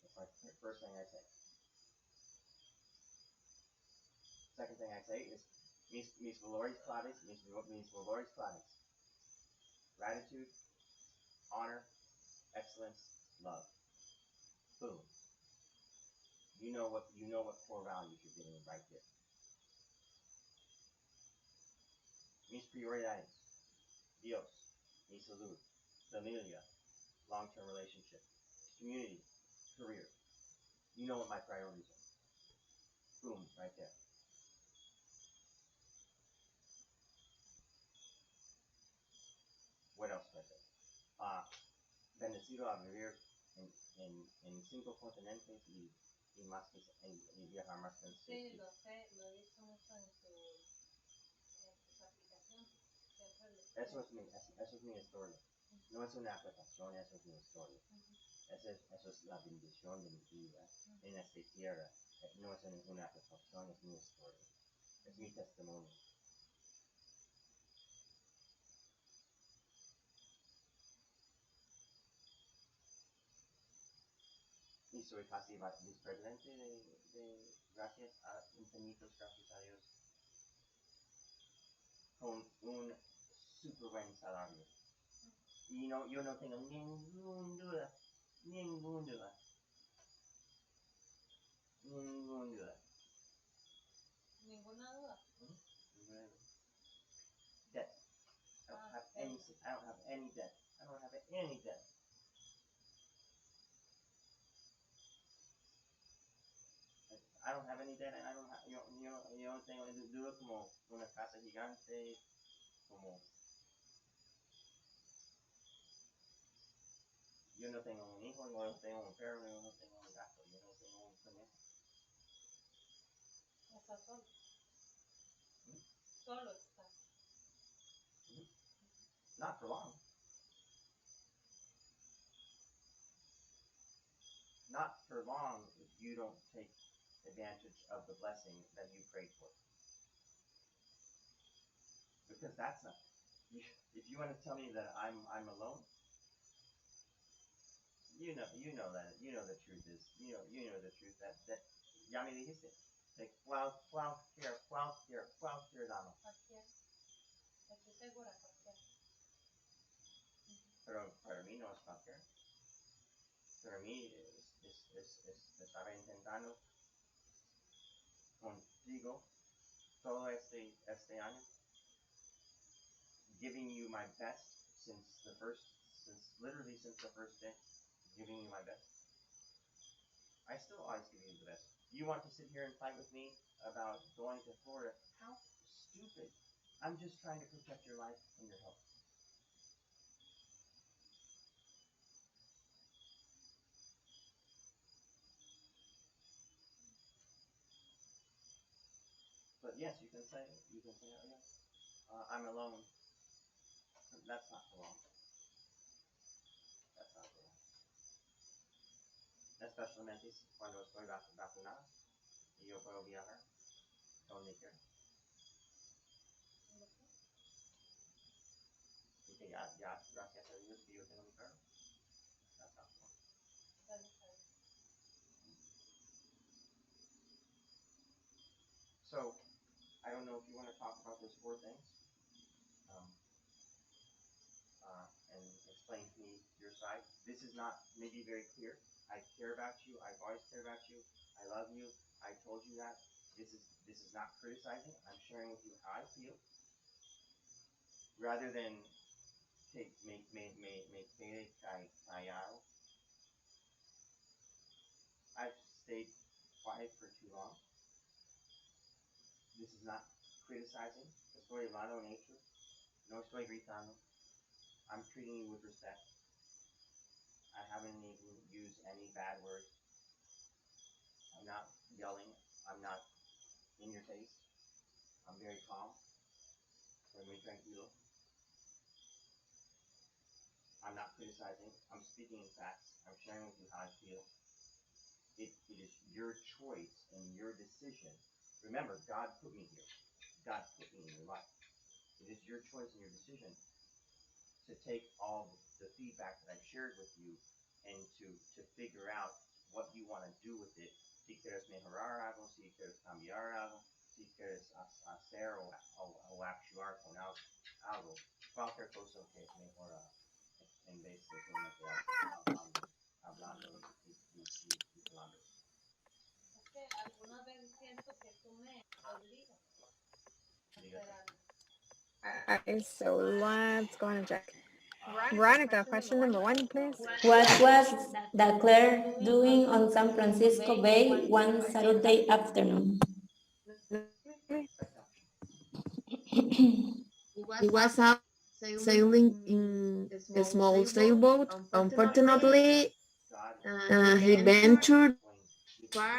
That's like the first thing I say. Second thing I say is mis valores claves, mis valores claves. Gratitude, honor, excellence, love. Boom. You know what core values you're getting right there. Mis prioridades. Dios, mi salud, familia, long-term relationship, community, career. You know what my priorities are. Boom, right there. What else do I say? Bendecido a vivir en 5 continentes y más y viajar más que Sí, lo sé, lo he visto mucho en tus aplicaciones. Eso es mi historia. No es una aplicación, eso es mi historia. Eso es la bendición de mi vida en esta tierra. No es ninguna aplicación, es mi historia. Es mi testimonio. Y soy casi vicepresidente de gracias a infinitos, gracias a Dios, con un super buen salario. Y yo no tengo ninguna duda. Ninguna duda. Debt. I don't have any debt. I don't have any debt. I don't have any debt, and I don't have, yo no tengo duda como una casa gigante, como yo no tengo un hijo, yo no tengo un perro, yo no tengo un gato, yo no tengo un conejo. Está solo. Solo está. Not for long. Not for long if you don't take advantage of the blessing that you prayed for. Because that's not. If you want to tell me that I'm alone, you know the truth is you know the truth that ya me dijiste. Like cualquier dama. Estoy segura, cualquier. Pero para mí no es cualquier. Para mí estaba intentando contigo todo este año, giving you my best since the first day, giving you my best. I still always give you the best. You want to sit here and fight with me about going to Florida? How stupid. I'm just trying to protect your life and your health. But yes, you can say, oh, yeah, I'm alone. That's not for long. That's not for long. Especialmente cuando estoy vacunado y yo puedo viajar donde quiera. Y que ya, gracias a Dios que yo tengo mi perro. That's not for long. So, I don't know if you want to talk about those 4 things. And explain to me your side. This is not maybe very clear. I care about you. I've always cared about you. I love you. I told you that. This is not criticizing. I'm sharing with you how I feel, rather than make callado. stayed quiet for too long. This is not criticizing. Estoy hablando en hecho. No estoy gritando. I'm treating you with respect. I haven't even used any bad words. I'm not yelling. I'm not in your face. I'm very calm. Soy muy tranquilo. I'm not criticizing. I'm speaking in facts. I'm sharing with you how I feel. It is your choice and your decision. Remember, God put me here. God put me in your life. It is your choice and your decision to take all the feedback that I've shared with you and to figure out what you want to do with it. Si quieres mejorar algo, si quieres cambiar algo, si quieres hacer o actuar con algo, cualquier cosa que mejora en vez de solamente hablando y hablando. Alguna vez siento que tú me obligas. Alright, so let's go on and check. Veronica, question number 1, please. What was the Claire doing on San Francisco Bay one Saturday afternoon? He was out sailing in a small sailboat. Unfortunately, he ventured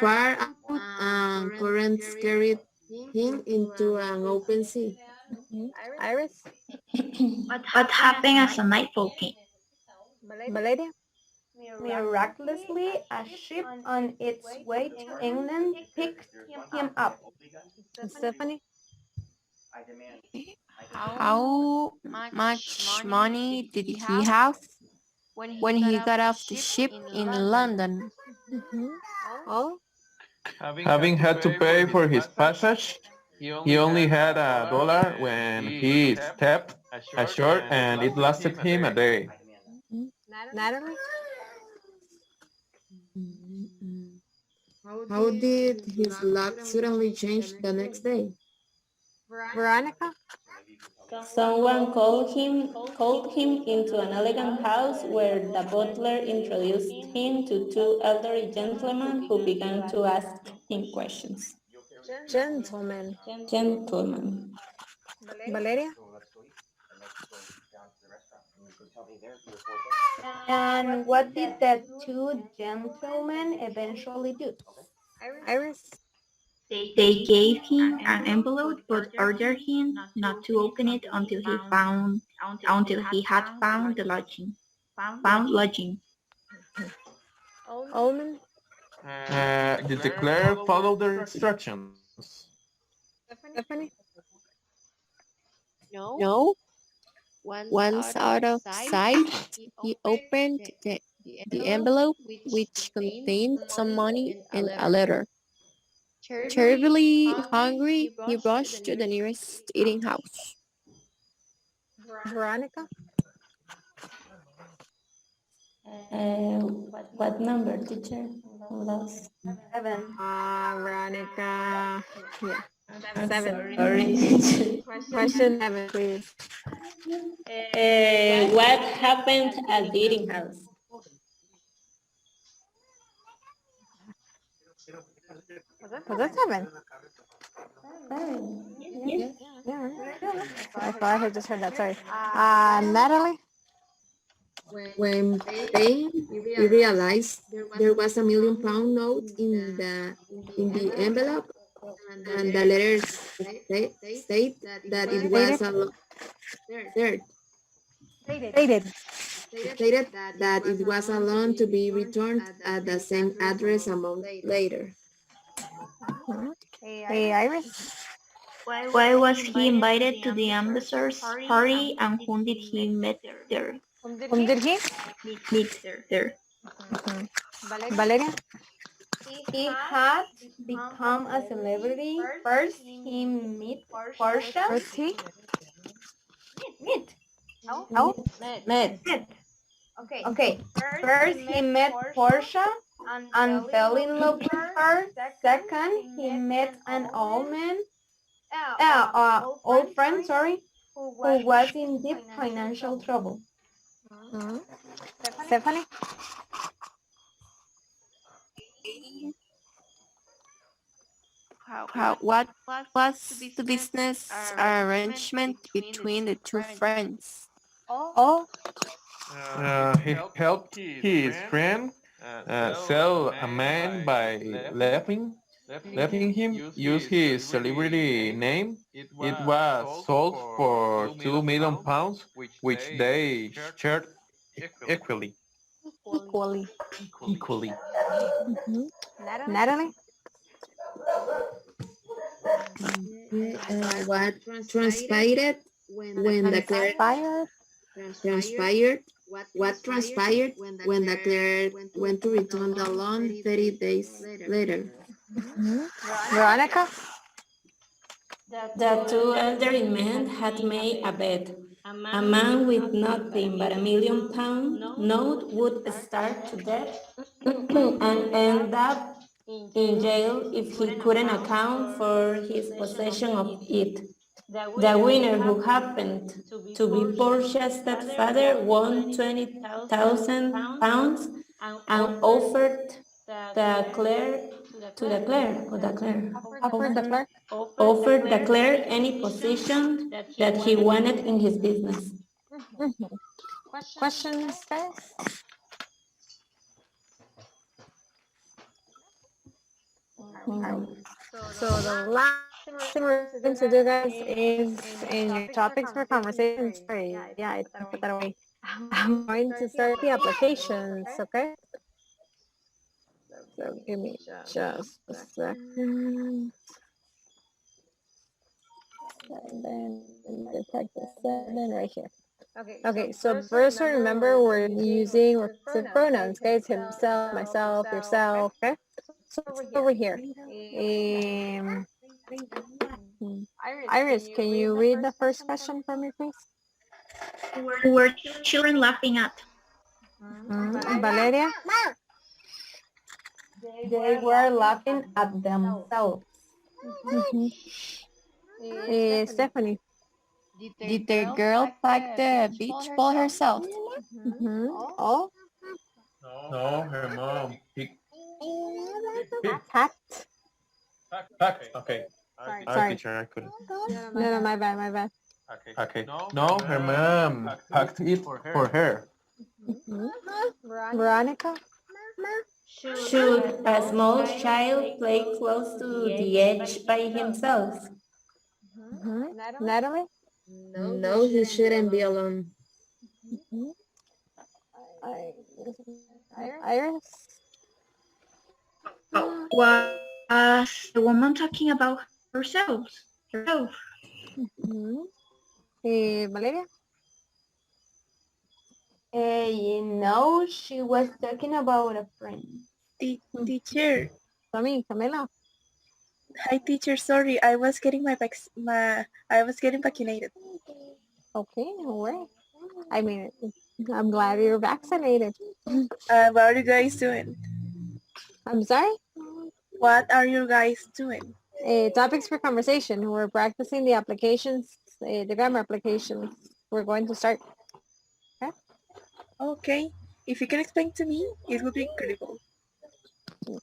far out and currents carried him into an open sea. Iris? What happened as a nightfall came? Valeria? Miraculously, a ship on its way to England picked him up. Stephanie? How much money did he have when he got off the ship in London? All? Having had to pay for his passage, he only had $1 when he stepped ashore, and it lasted him a day. Natalie? How did his luck suddenly change the next day? Veronica? Someone called him into an elegant house where the butler introduced him to two elderly gentlemen who began to ask him questions. Gentlemen. Gentlemen. Valeria? So let's go eat. And let's go down to the restaurant. And you can tell me there 3 or 4 things. And what did the two gentlemen eventually do? Iris? They gave him an envelope but ordered him not to open it until he had found the lodging. Ullman? Did the Claire follow the instructions? Stephanie? No. Once out of sight, he opened the envelope, which contained some money and a letter. Terribly hungry, he rushed to the nearest eating house. Veronica? What number, teacher? Lost. 7. Veronica. Yeah. I'm 7. sorry. Question 7, please. What happened at the eating house? Was that 7? Yes. Yeah. I thought I had just heard that, sorry. Natalie? When they realized there was a £1,000,000 note in the envelope, and the letters state that it was stated that it was a loan to be returned at the same address a month later. Hey, Iris? Why was he invited to the ambassador's party, and whom did he meet there? Whom did he? Meet there. Valeria? He had become a celebrity. First, he met Portia. First he? Meet. Met. Okay. First, he met Portia and fell in love with her. Second, he met an old friend, who was in deep financial trouble. Stephanie? what was the business arrangement between the two friends? Oh, He helped his friend sell a man by letting him use his celebrity name. It was sold for £2 million, which they shared equally. equally. Equally. Mhm. Natalie? What transpired when the clerk Inspired? transpired? What transpired when the clerk went to return the loan 30 days later? Mhm. Veronica? The two elderly men had made a bet. A man with nothing but £1 million note would start to debt and end up in jail if he couldn't account for his possession of it. The winner, who happened to be Portia's stepfather, won £20,000 and offered the clerk to the clerk or the clerk Offered the clerk? offered the clerk any position that he wanted in his business. Mhm. Questions, guys? Mm. So the last thing we're going to do, guys, is in your topics for conversation. Sorry, yeah, I didn't put that away. I'm going to start the applications, okay? So give me just a second. And then detect the 7 right here. Okay, so first remember we're using reflexive pronouns, guys. Himself, myself, yourself, okay? So it's over here. Iris, can you read the first question for me, please? Were children laughing at? Valeria? They were laughing at themselves. Mhm. Stephanie? Did the girl pack the beach ball herself? Mhm. Oh, No, her mom packed? packed. Okay. Sorry. Teacher, I couldn't. No, my bad, my bad. Okay. No, her mom packed it for her. Mhm. Veronica? Should a small child play close to the edge by himself? Mhm. Natalie? No, he shouldn't be alone. Mhm. Iris? Was the woman talking about herself? Mhm. Valeria? No, she was talking about a friend. Teacher, Camila? hi teacher. Sorry, I was getting I was getting vaccinated. Okay, no worries. I mean, I'm glad you're vaccinated. What are you guys doing? I'm sorry? What are you guys doing? Topics for conversation. We're practicing the applications, the grammar applications. We're going to start. Okay? Okay, if you can explain to me, it would be incredible.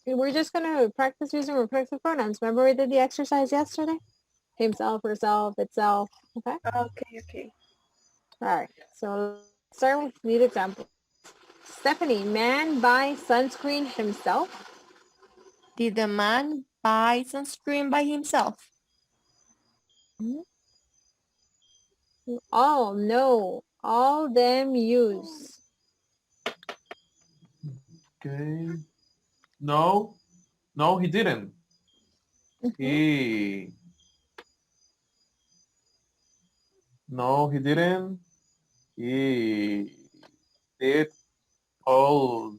We're just going to practice using reflexive pronouns. Remember we did the exercise yesterday? Himself, herself, itself. Okay? Okay. All right. So let's start with neat example. Stephanie, man buy sunscreen himself? Did the man buy sunscreen by himself? Oh, no. All them use. Okay. No, he didn't. He he didn't. He did all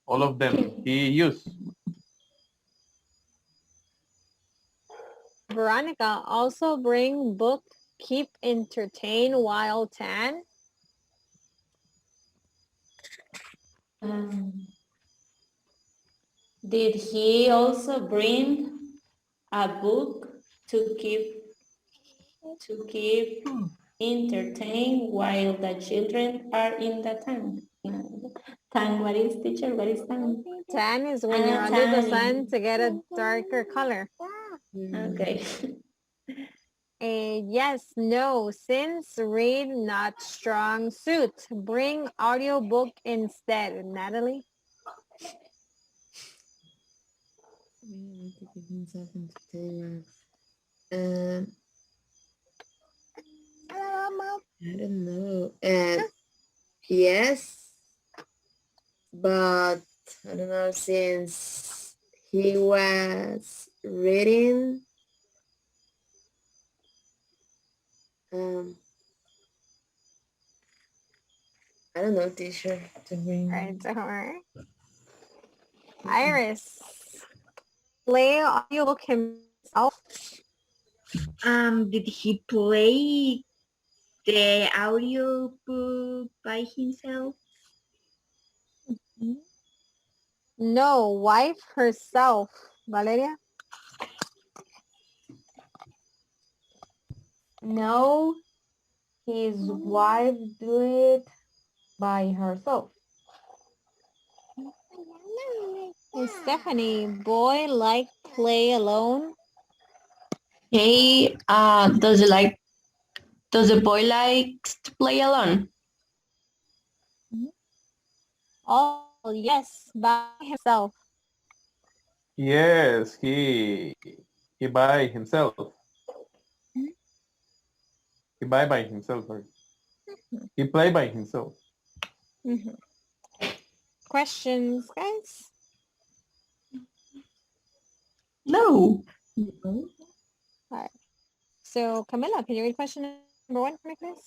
of them. He used. Veronica, also bring book, keep entertain while tan. Did he also bring a book to keep entertained while the children are in the tank? Tan, what is teacher? What is tan? Tan is when you're under the sun Tanning. to get a darker color. Okay. Yes, no, since read not strong suit. Bring audiobook instead, Natalie. Um, I don't know. Yes, but I don't know, since he was reading, um, I don't know, teacher, to bring. Right, so her. Iris. Play audiobook himself. Did he play the audiobook by himself? No, wife herself. Valeria? No, his wife do it by herself. Stephanie, boy like play alone. Hey, does the boy likes to play alone? Oh, yes, by himself. Yes, he by himself. He by himself. Sorry. He play by himself. Mhm. Questions, guys? No. All right. So, Camilla, can you read question number 1 for me, please?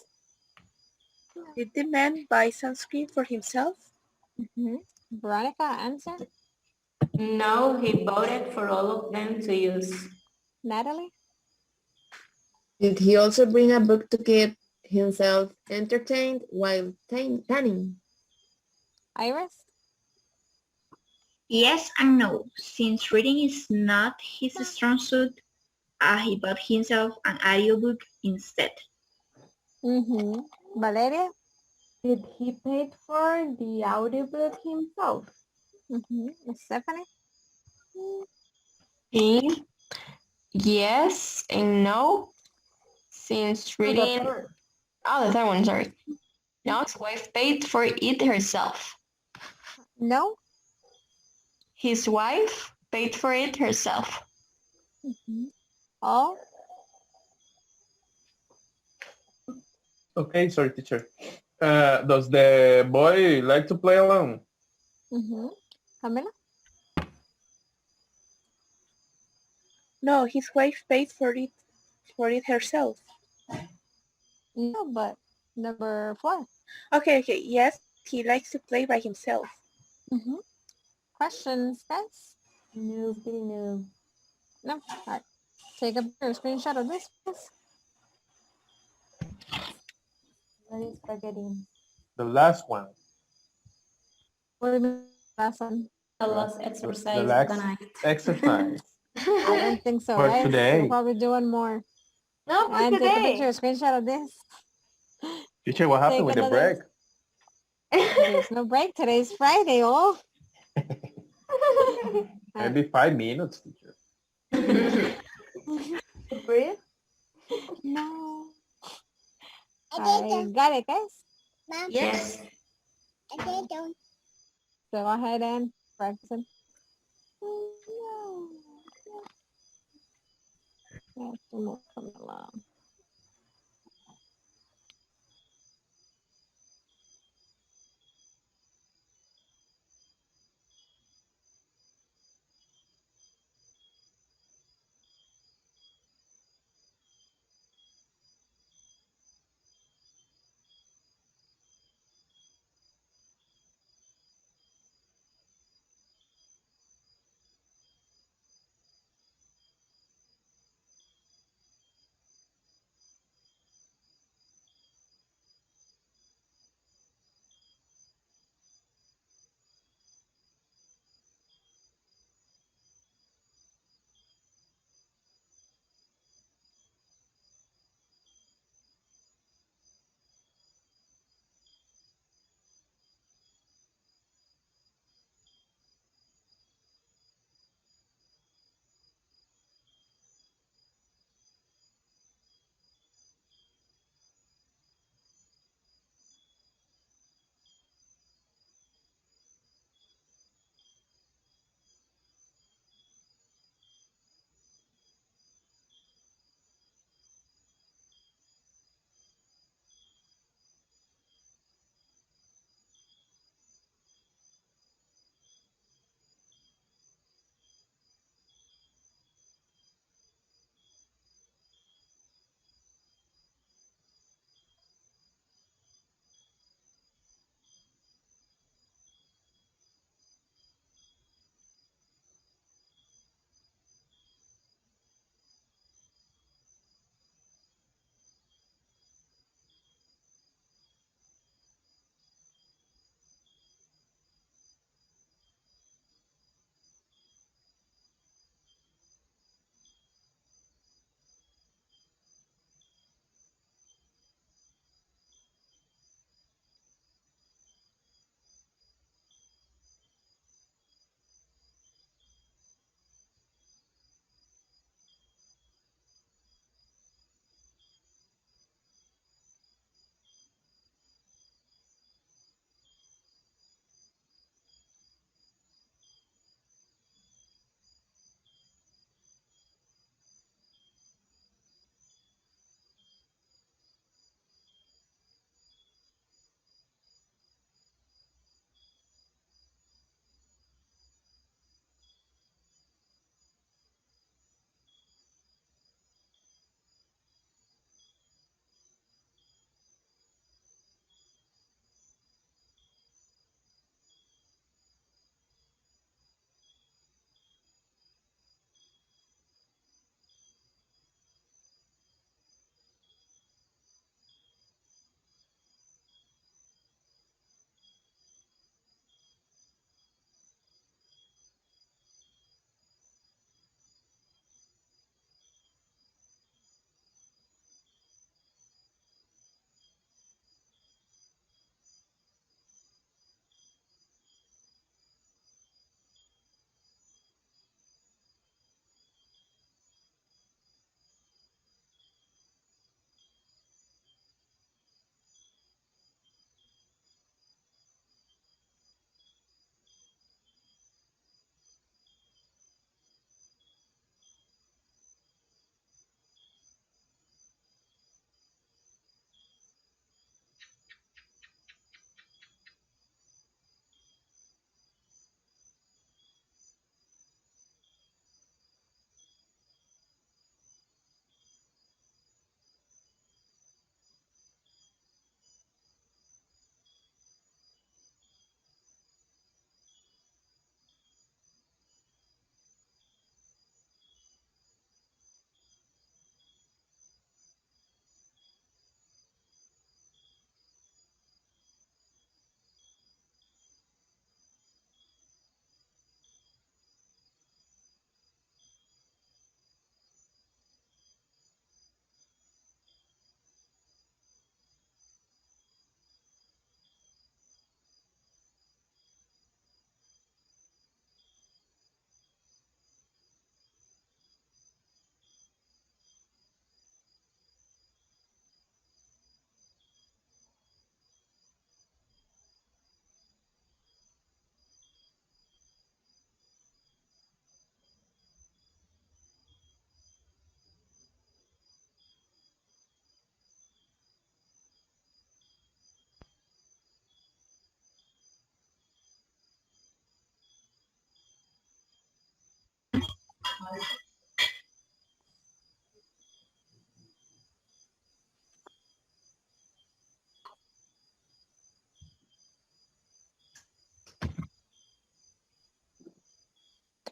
Did the man buy sunscreen for himself? Veronica, answer. No, he bought it for all of them to use. Natalie? Did he also bring a book to keep himself entertained while tanning? Iris? Yes and no. Since reading is not his strong suit, he bought himself an audiobook instead. Valeria? Did he pay for the audiobook himself? Stephanie? He, yes and no. Since reading... Oh, the third one, sorry. No, his wife paid for it herself. No. His wife paid for it herself. All? Okay, sorry, teacher. Does the boy like to play alone? Camila? No, his wife paid for it herself. No, but number 4. Okay, yes, he likes to play by himself. Questions, guys? No. No? All right. Take a picture, screenshot of this, please. What is spaghetti? The last one. What do you mean last one? The last exercise The of the last night. exercise. I don't think so, For guys. today. We'll probably do one more. No, for And take a today. picture, screenshot of this. Teacher, what happened Take with the another- break? There's no break. Today's Friday, oh. Maybe 5 minutes, teacher. Breathe. No. I got it, guys. Yes. So go ahead and practice it. No. Have to move from along.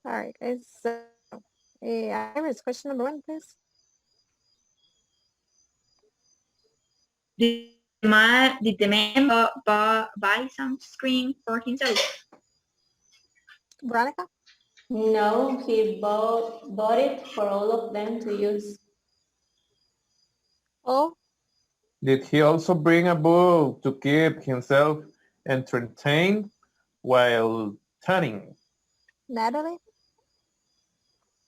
All right, guys. So, Iris, question number 1, please. Did the man buy sunscreen for himself? Veronica? No, he bought it for all of them to use. Oh, Did he also bring a book to keep himself entertained while tanning? Natalie?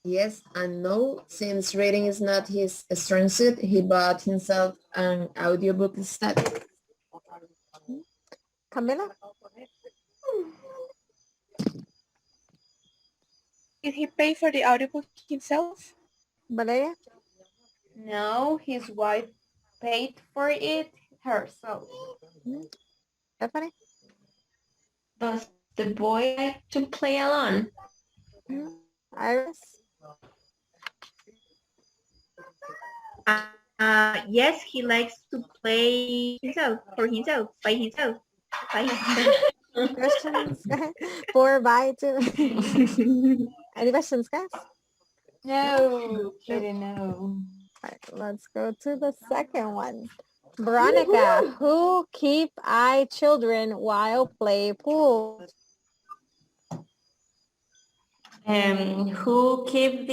Yes and no, since reading is not his strong suit, he bought himself an audiobook instead. Camila? Did he pay for the audiobook himself? Valeria? No, his wife paid for it herself. Stephanie? Does the boy like to play alone? Iris? Yes, he likes to play by himself. Questions? For, by, to. Any questions, guys? No, kidding, no. All right, let's go to the second one. Veronica, who keep children while play pool? Who keep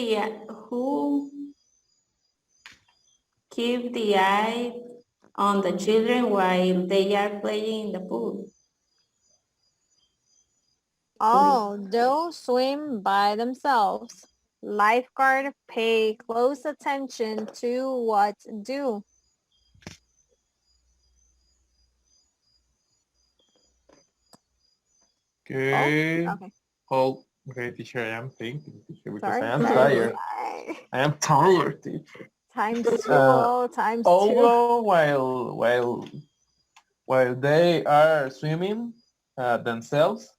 the eye on the children while they are playing in the pool? Oh, don't swim by themselves. Lifeguard, pay close attention to what do. Okay. Okay. Hold. Okay, teacher, I am thinking, teacher, because Sorry. I am tired. I am tired, teacher. Times 2, times 2. Although while they are swimming themselves,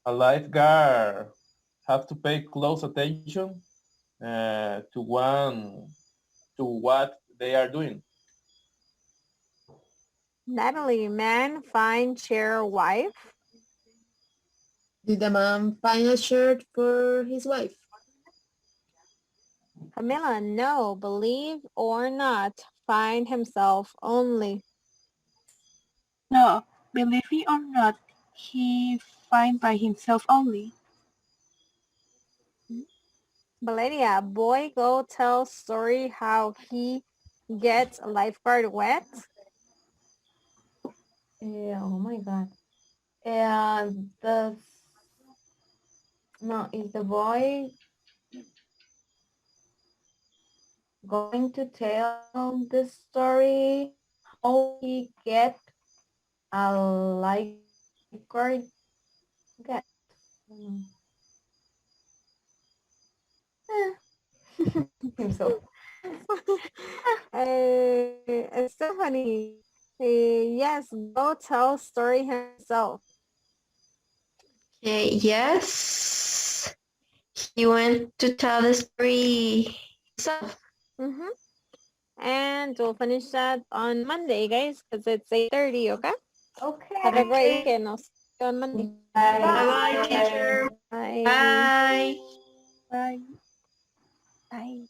a lifeguard have to pay close attention to what they are doing. Natalie, man find chair wife. Did the man find a shirt for his wife? Camila, no, believe or not, find himself only. No, believe me or not, he find by himself only. Valeria, boy go tell story how he gets a lifeguard wet. Oh my God. Is the boy going to tell the story how he get a lifeguard get? Himself. Stephanie, yes, go tell story himself. Yes. He went to tell the story himself. And we'll finish that on Monday, guys, because it's 8:30, okay? Okay. Have a great weekend. I'll see you on Monday. Bye-bye, teacher. Bye. Bye. Bye. Bye.